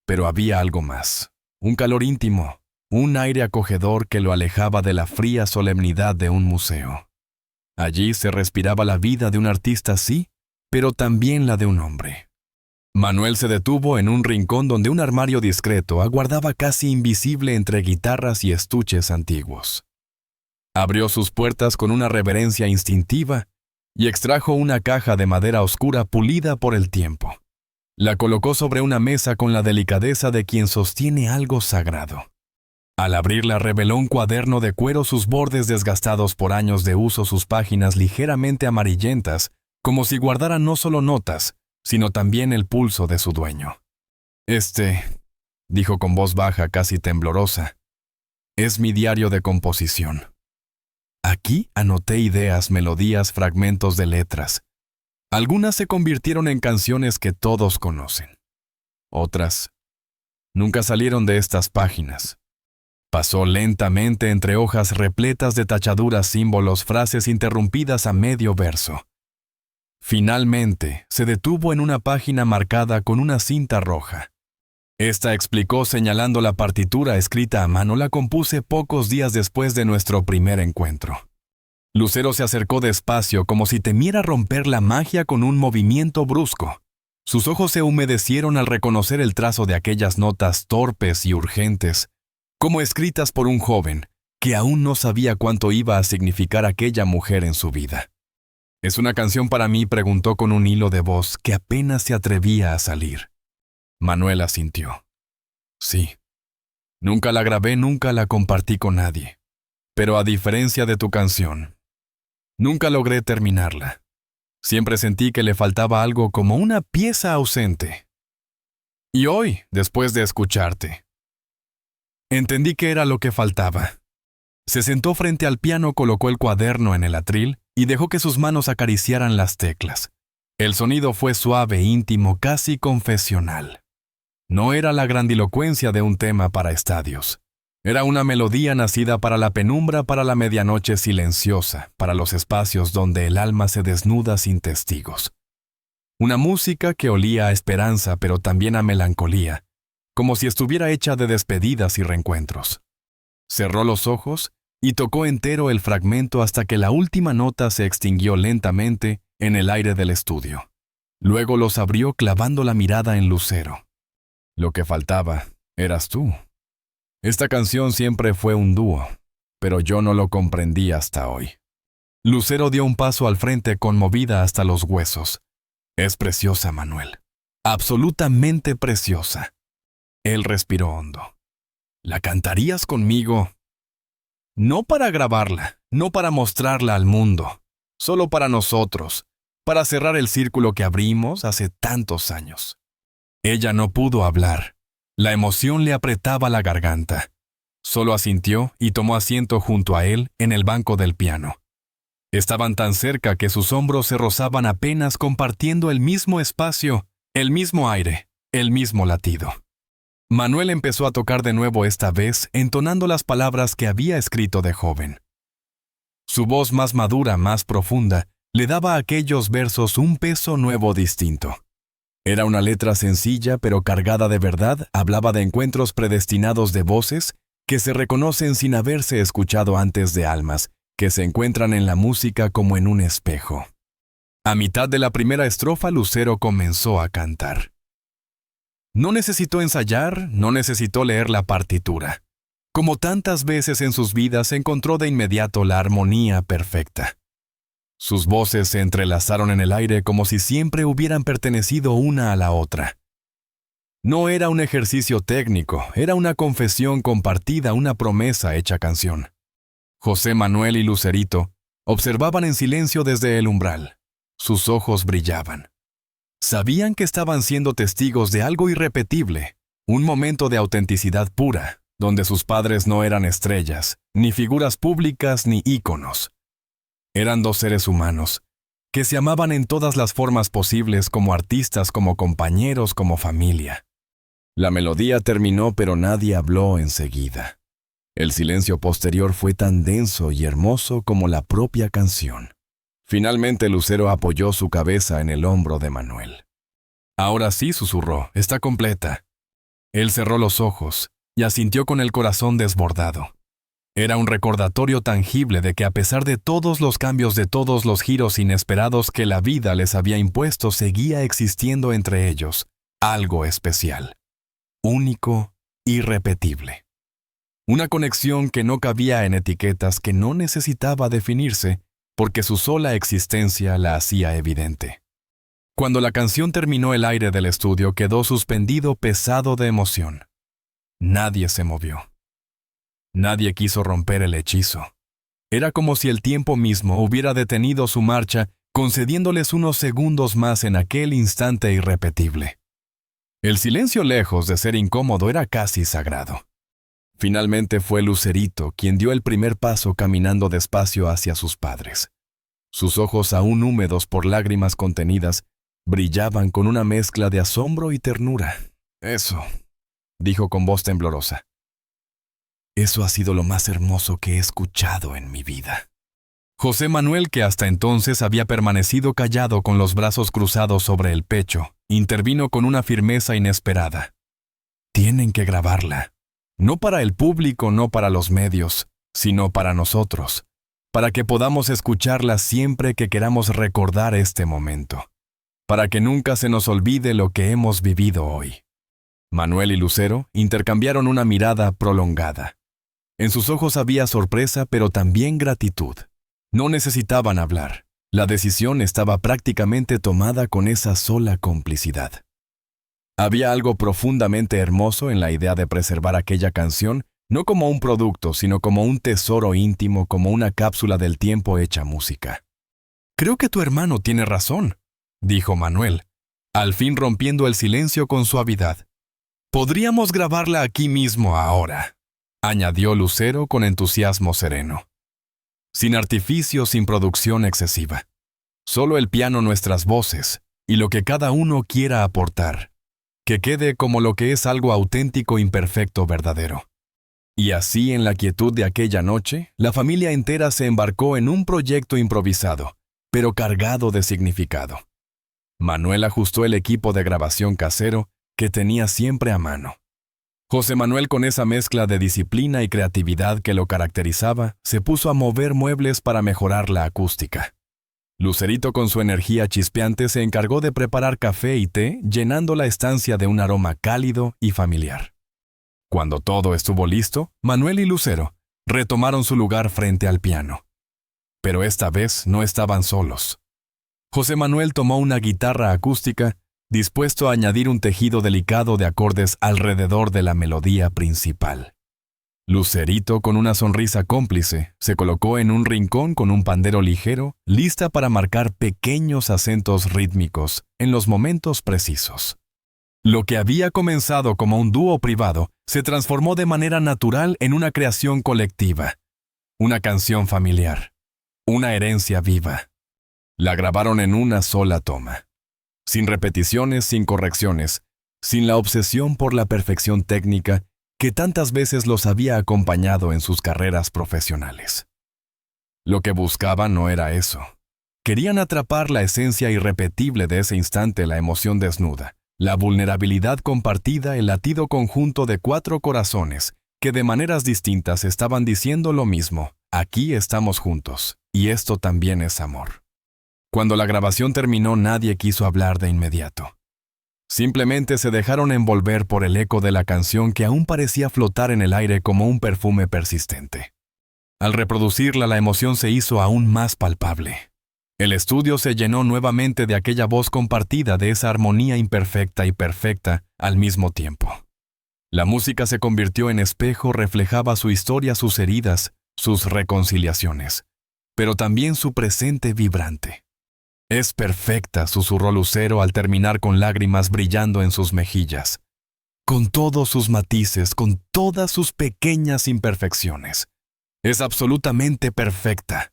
Pero había algo más, un calor íntimo, un aire acogedor que lo alejaba de la fría solemnidad de un museo. Allí se respiraba la vida de un artista, sí, pero también la de un hombre. Manuel se detuvo en un rincón donde un armario discreto aguardaba casi invisible entre guitarras y estuches antiguos. Abrió sus puertas con una reverencia instintiva y extrajo una caja de madera oscura pulida por el tiempo. La colocó sobre una mesa con la delicadeza de quien sostiene algo sagrado. Al abrirla reveló un cuaderno de cuero, sus bordes desgastados por años de uso, sus páginas ligeramente amarillentas, como si guardaran no solo notas, sino también el pulso de su dueño. Dijo con voz baja, casi temblorosa, es mi diario de composición. Aquí anoté ideas, melodías, fragmentos de letras. Algunas se convirtieron en canciones que todos conocen. Otras nunca salieron de estas páginas. Pasó lentamente entre hojas repletas de tachaduras, símbolos, frases interrumpidas a medio verso. Finalmente, se detuvo en una página marcada con una cinta roja. Esta, explicó señalando la partitura escrita a mano, la compuse pocos días después de nuestro primer encuentro. Lucero se acercó despacio, como si temiera romper la magia con un movimiento brusco. Sus ojos se humedecieron al reconocer el trazo de aquellas notas torpes y urgentes, como escritas por un joven que aún no sabía cuánto iba a significar aquella mujer en su vida. ¿Es una canción para mí?, preguntó con un hilo de voz que apenas se atrevía a salir. Manuel asintió. Sí. Nunca la grabé, nunca la compartí con nadie. Pero a diferencia de tu canción, nunca logré terminarla. Siempre sentí que le faltaba algo, como una pieza ausente. Y hoy, después de escucharte, entendí que era lo que faltaba. Se sentó frente al piano, colocó el cuaderno en el atril y dejó que sus manos acariciaran las teclas. El sonido fue suave, íntimo, casi confesional. No era la grandilocuencia de un tema para estadios. Era una melodía nacida para la penumbra, para la medianoche silenciosa, para los espacios donde el alma se desnuda sin testigos. Una música que olía a esperanza, pero también a melancolía, como si estuviera hecha de despedidas y reencuentros. Cerró los ojos y tocó entero el fragmento hasta que la última nota se extinguió lentamente en el aire del estudio. Luego los abrió, clavando la mirada en Lucero. Lo que faltaba eras tú. Esta canción siempre fue un dúo, pero yo no lo comprendí hasta hoy. Lucero dio un paso al frente, conmovida hasta los huesos. Es preciosa, Manuel. Absolutamente preciosa. Él respiró hondo. ¿La cantarías conmigo? No para grabarla, no para mostrarla al mundo, solo para nosotros, para cerrar el círculo que abrimos hace tantos años. Ella no pudo hablar. La emoción le apretaba la garganta. Solo asintió y tomó asiento junto a él en el banco del piano. Estaban tan cerca que sus hombros se rozaban apenas, compartiendo el mismo espacio, el mismo aire, el mismo latido. Manuel empezó a tocar de nuevo, esta vez entonando las palabras que había escrito de joven. Su voz, más madura, más profunda, le daba a aquellos versos un peso nuevo, distinto. Era una letra sencilla pero cargada de verdad. Hablaba de encuentros predestinados, de voces que se reconocen sin haberse escuchado antes, de almas que se encuentran en la música como en un espejo. A mitad de la primera estrofa, Lucero comenzó a cantar. No necesitó ensayar, no necesitó leer la partitura. Como tantas veces en sus vidas, encontró de inmediato la armonía perfecta. Sus voces se entrelazaron en el aire como si siempre hubieran pertenecido una a la otra. No era un ejercicio técnico, era una confesión compartida, una promesa hecha canción. José Manuel y Lucerito observaban en silencio desde el umbral. Sus ojos brillaban. Sabían que estaban siendo testigos de algo irrepetible, un momento de autenticidad pura, donde sus padres no eran estrellas, ni figuras públicas ni íconos. Eran dos seres humanos, que se amaban en todas las formas posibles, como artistas, como compañeros, como familia. La melodía terminó, pero nadie habló enseguida. El silencio posterior fue tan denso y hermoso como la propia canción. Finalmente Lucero apoyó su cabeza en el hombro de Manuel. Ahora sí, susurró, está completa. Él cerró los ojos y asintió con el corazón desbordado. Era un recordatorio tangible de que a pesar de todos los cambios, de todos los giros inesperados que la vida les había impuesto, seguía existiendo entre ellos algo especial, único, irrepetible. Una conexión que no cabía en etiquetas, que no necesitaba definirse, porque su sola existencia la hacía evidente. Cuando la canción terminó, el aire del estudio quedó suspendido, pesado de emoción. Nadie se movió. Nadie quiso romper el hechizo. Era como si el tiempo mismo hubiera detenido su marcha, concediéndoles unos segundos más en aquel instante irrepetible. El silencio, lejos de ser incómodo, era casi sagrado. Finalmente fue Lucerito quien dio el primer paso, caminando despacio hacia sus padres. Sus ojos, aún húmedos por lágrimas contenidas, brillaban con una mezcla de asombro y ternura. «Eso», dijo con voz temblorosa. «Eso ha sido lo más hermoso que he escuchado en mi vida». José Manuel, que hasta entonces había permanecido callado con los brazos cruzados sobre el pecho, intervino con una firmeza inesperada. «Tienen que grabarla. No para el público, no para los medios, sino para nosotros, para que podamos escucharla siempre que queramos recordar este momento, para que nunca se nos olvide lo que hemos vivido hoy». Manuel y Lucero intercambiaron una mirada prolongada. En sus ojos había sorpresa, pero también gratitud. No necesitaban hablar. La decisión estaba prácticamente tomada con esa sola complicidad. Había algo profundamente hermoso en la idea de preservar aquella canción, no como un producto, sino como un tesoro íntimo, como una cápsula del tiempo hecha música. «Creo que tu hermano tiene razón», dijo Manuel, al fin rompiendo el silencio con suavidad. «Podríamos grabarla aquí mismo ahora», añadió Lucero con entusiasmo sereno. Sin artificio, sin producción excesiva. Solo el piano, nuestras voces, y lo que cada uno quiera aportar. Que quede como lo que es, algo auténtico, imperfecto, verdadero. Y así, en la quietud de aquella noche, la familia entera se embarcó en un proyecto improvisado, pero cargado de significado. Manuel ajustó el equipo de grabación casero que tenía siempre a mano. José Manuel, con esa mezcla de disciplina y creatividad que lo caracterizaba, se puso a mover muebles para mejorar la acústica. Lucerito, con su energía chispeante, se encargó de preparar café y té, llenando la estancia de un aroma cálido y familiar. Cuando todo estuvo listo, Manuel y Lucero retomaron su lugar frente al piano. Pero esta vez no estaban solos. José Manuel tomó una guitarra acústica, dispuesto a añadir un tejido delicado de acordes alrededor de la melodía principal. Lucerito, con una sonrisa cómplice, se colocó en un rincón con un pandero ligero, lista para marcar pequeños acentos rítmicos en los momentos precisos. Lo que había comenzado como un dúo privado se transformó de manera natural en una creación colectiva, una canción familiar, una herencia viva. La grabaron en una sola toma, sin repeticiones, sin correcciones, sin la obsesión por la perfección técnica que tantas veces los había acompañado en sus carreras profesionales. Lo que buscaban no era eso. Querían atrapar la esencia irrepetible de ese instante, la emoción desnuda, la vulnerabilidad compartida, el latido conjunto de 4 corazones que de maneras distintas estaban diciendo lo mismo: aquí estamos juntos, y esto también es amor. Cuando la grabación terminó, nadie quiso hablar de inmediato. Simplemente se dejaron envolver por el eco de la canción, que aún parecía flotar en el aire como un perfume persistente. Al reproducirla, la emoción se hizo aún más palpable. El estudio se llenó nuevamente de aquella voz compartida, de esa armonía imperfecta y perfecta al mismo tiempo. La música se convirtió en espejo, reflejaba su historia, sus heridas, sus reconciliaciones, pero también su presente vibrante. «Es perfecta», susurró Lucero al terminar, con lágrimas brillando en sus mejillas. Con todos sus matices, con todas sus pequeñas imperfecciones. «Es absolutamente perfecta».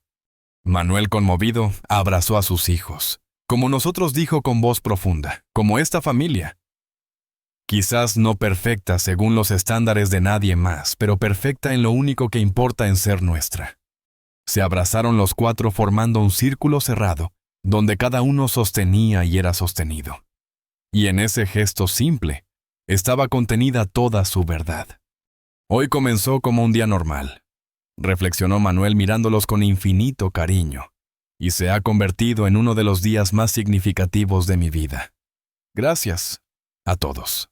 Manuel, conmovido, abrazó a sus hijos. «Como nosotros», dijo con voz profunda, «como esta familia». Quizás no perfecta según los estándares de nadie más, pero perfecta en lo único que importa, en ser nuestra. Se abrazaron los cuatro formando un círculo cerrado, donde cada uno sostenía y era sostenido. Y en ese gesto simple estaba contenida toda su verdad. Hoy comenzó como un día normal, reflexionó Manuel mirándolos con infinito cariño, y se ha convertido en uno de los días más significativos de mi vida. Gracias a todos.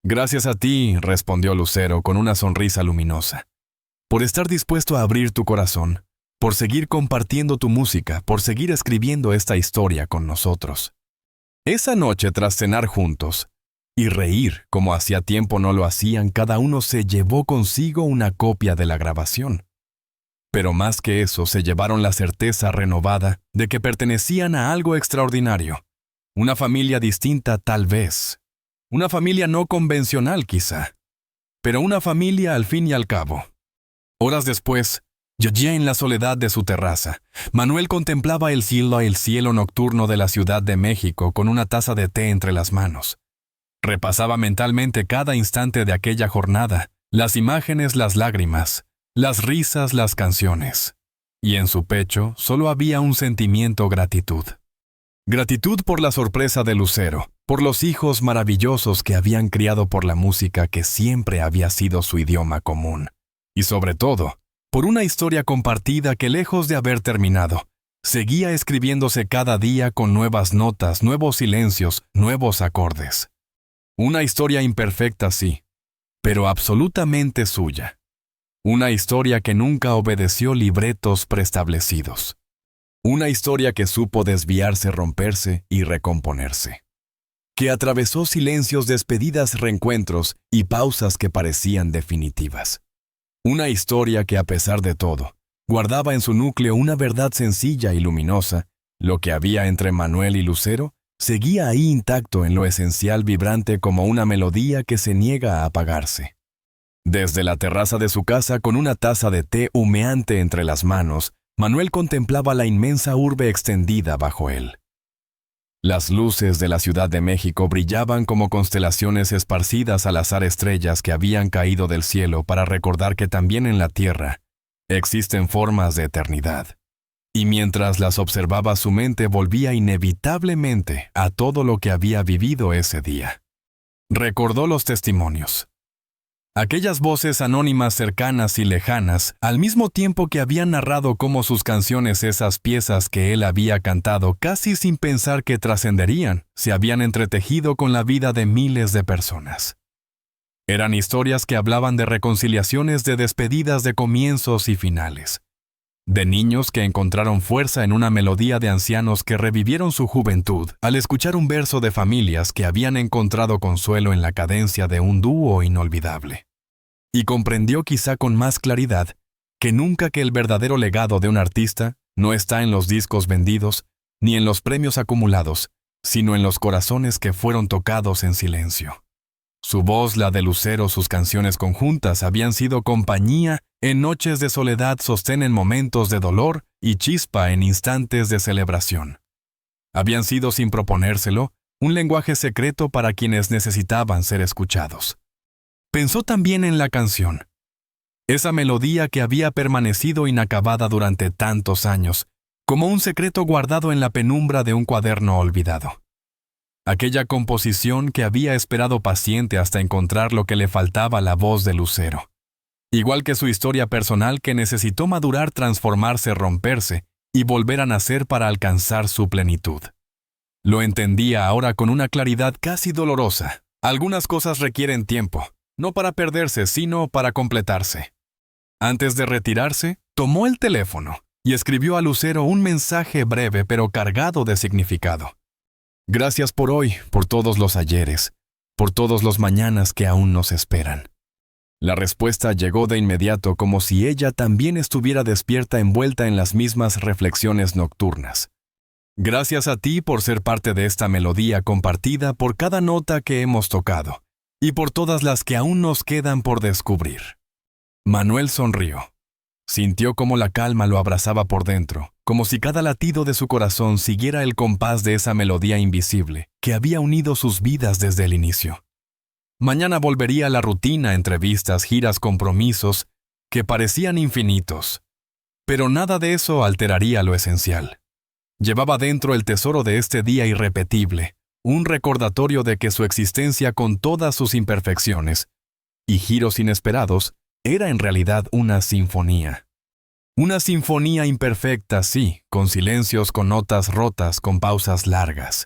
Gracias a ti, respondió Lucero con una sonrisa luminosa, por estar dispuesto a abrir tu corazón, por seguir compartiendo tu música, por seguir escribiendo esta historia con nosotros. Esa noche, tras cenar juntos y reír como hacía tiempo no lo hacían, cada uno se llevó consigo una copia de la grabación. Pero más que eso, se llevaron la certeza renovada de que pertenecían a algo extraordinario, una familia distinta tal vez, una familia no convencional quizá, pero una familia al fin y al cabo. Horas después, allí en la soledad de su terraza, Manuel contemplaba el cielo nocturno de la Ciudad de México con una taza de té entre las manos. Repasaba mentalmente cada instante de aquella jornada, las imágenes, las lágrimas, las risas, las canciones. Y en su pecho solo había un sentimiento: gratitud. Gratitud por la sorpresa de Lucero, por los hijos maravillosos que habían criado por la música que siempre había sido su idioma común. Y sobre todo, por una historia compartida que, lejos de haber terminado, seguía escribiéndose cada día con nuevas notas, nuevos silencios, nuevos acordes. Una historia imperfecta, sí, pero absolutamente suya. Una historia que nunca obedeció libretos preestablecidos. Una historia que supo desviarse, romperse y recomponerse. Que atravesó silencios, despedidas, reencuentros y pausas que parecían definitivas. Una historia que, a pesar de todo, guardaba en su núcleo una verdad sencilla y luminosa. Lo que había entre Manuel y Lucero seguía ahí intacto, en lo esencial, vibrante como una melodía que se niega a apagarse. Desde la terraza de su casa, con una taza de té humeante entre las manos, Manuel contemplaba la inmensa urbe extendida bajo él. Las luces de la Ciudad de México brillaban como constelaciones esparcidas al azar, estrellas que habían caído del cielo para recordar que también en la tierra existen formas de eternidad. Y mientras las observaba, su mente volvía inevitablemente a todo lo que había vivido ese día. Recordó los testimonios. Aquellas voces anónimas, cercanas y lejanas, al mismo tiempo que habían narrado cómo sus canciones, esas piezas que él había cantado casi sin pensar que trascenderían, se habían entretejido con la vida de miles de personas. Eran historias que hablaban de reconciliaciones, de despedidas, de comienzos y finales. De niños que encontraron fuerza en una melodía, de ancianos que revivieron su juventud al escuchar un verso, de familias que habían encontrado consuelo en la cadencia de un dúo inolvidable. Y comprendió quizá con más claridad que nunca que el verdadero legado de un artista no está en los discos vendidos ni en los premios acumulados, sino en los corazones que fueron tocados en silencio. Su voz, la de Lucero, sus canciones conjuntas habían sido compañía en noches de soledad, sostén en momentos de dolor y chispa en instantes de celebración. Habían sido, sin proponérselo, un lenguaje secreto para quienes necesitaban ser escuchados. Pensó también en la canción, esa melodía que había permanecido inacabada durante tantos años, como un secreto guardado en la penumbra de un cuaderno olvidado. Aquella composición que había esperado paciente hasta encontrar lo que le faltaba, la voz de Lucero. Igual que su historia personal, que necesitó madurar, transformarse, romperse y volver a nacer para alcanzar su plenitud. Lo entendía ahora con una claridad casi dolorosa. Algunas cosas requieren tiempo, no para perderse, sino para completarse. Antes de retirarse, tomó el teléfono y escribió a Lucero un mensaje breve pero cargado de significado. Gracias por hoy, por todos los ayeres, por todos los mañanas que aún nos esperan. La respuesta llegó de inmediato como si ella también estuviera despierta envuelta en las mismas reflexiones nocturnas. Gracias a ti por ser parte de esta melodía compartida por cada nota que hemos tocado y por todas las que aún nos quedan por descubrir. Manuel sonrió. Sintió cómo la calma lo abrazaba por dentro, como si cada latido de su corazón siguiera el compás de esa melodía invisible que había unido sus vidas desde el inicio. Mañana volvería a la rutina, entrevistas, giras, compromisos, que parecían infinitos. Pero nada de eso alteraría lo esencial. Llevaba dentro el tesoro de este día irrepetible, un recordatorio de que su existencia con todas sus imperfecciones y giros inesperados era en realidad una sinfonía. Una sinfonía imperfecta, sí, con silencios, con notas rotas, con pausas largas.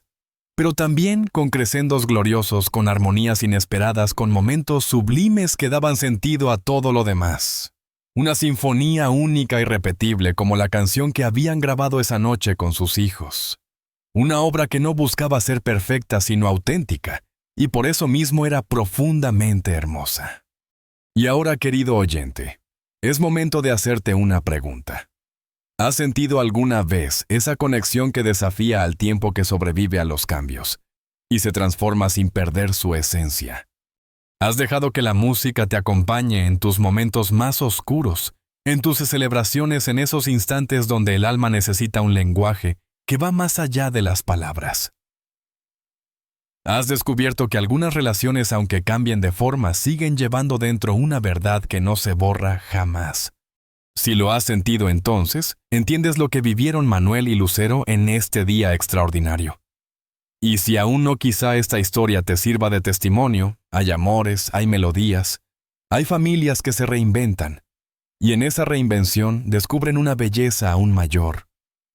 Pero también con crescendos gloriosos, con armonías inesperadas, con momentos sublimes que daban sentido a todo lo demás. Una sinfonía única y repetible como la canción que habían grabado esa noche con sus hijos. Una obra que no buscaba ser perfecta sino auténtica, y por eso mismo era profundamente hermosa. Y ahora, querido oyente, es momento de hacerte una pregunta. ¿Has sentido alguna vez esa conexión que desafía al tiempo que sobrevive a los cambios y se transforma sin perder su esencia? ¿Has dejado que la música te acompañe en tus momentos más oscuros, en tus celebraciones, en esos instantes donde el alma necesita un lenguaje que va más allá de las palabras? ¿Has descubierto que algunas relaciones, aunque cambien de forma, siguen llevando dentro una verdad que no se borra jamás? Si lo has sentido entonces, entiendes lo que vivieron Manuel y Lucero en este día extraordinario. Y si aún no, quizá esta historia te sirva de testimonio, hay amores, hay melodías, hay familias que se reinventan, y en esa reinvención descubren una belleza aún mayor,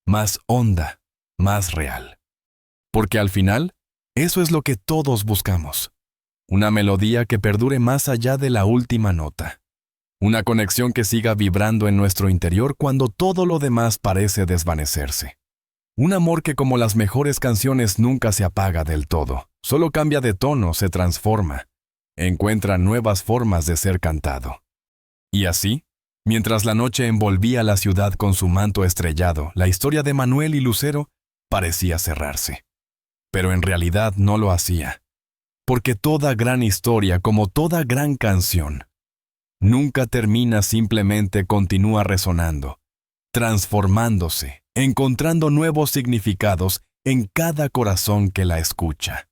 más honda, más real. Porque al final, eso es lo que todos buscamos. Una melodía que perdure más allá de la última nota. Una conexión que siga vibrando en nuestro interior cuando todo lo demás parece desvanecerse. Un amor que, como las mejores canciones, nunca se apaga del todo. Solo cambia de tono, se transforma. Encuentra nuevas formas de ser cantado. Y así, mientras la noche envolvía la ciudad con su manto estrellado, la historia de Manuel y Lucero parecía cerrarse. Pero en realidad no lo hacía. Porque toda gran historia, como toda gran canción, nunca termina, simplemente continúa resonando, transformándose, encontrando nuevos significados en cada corazón que la escucha.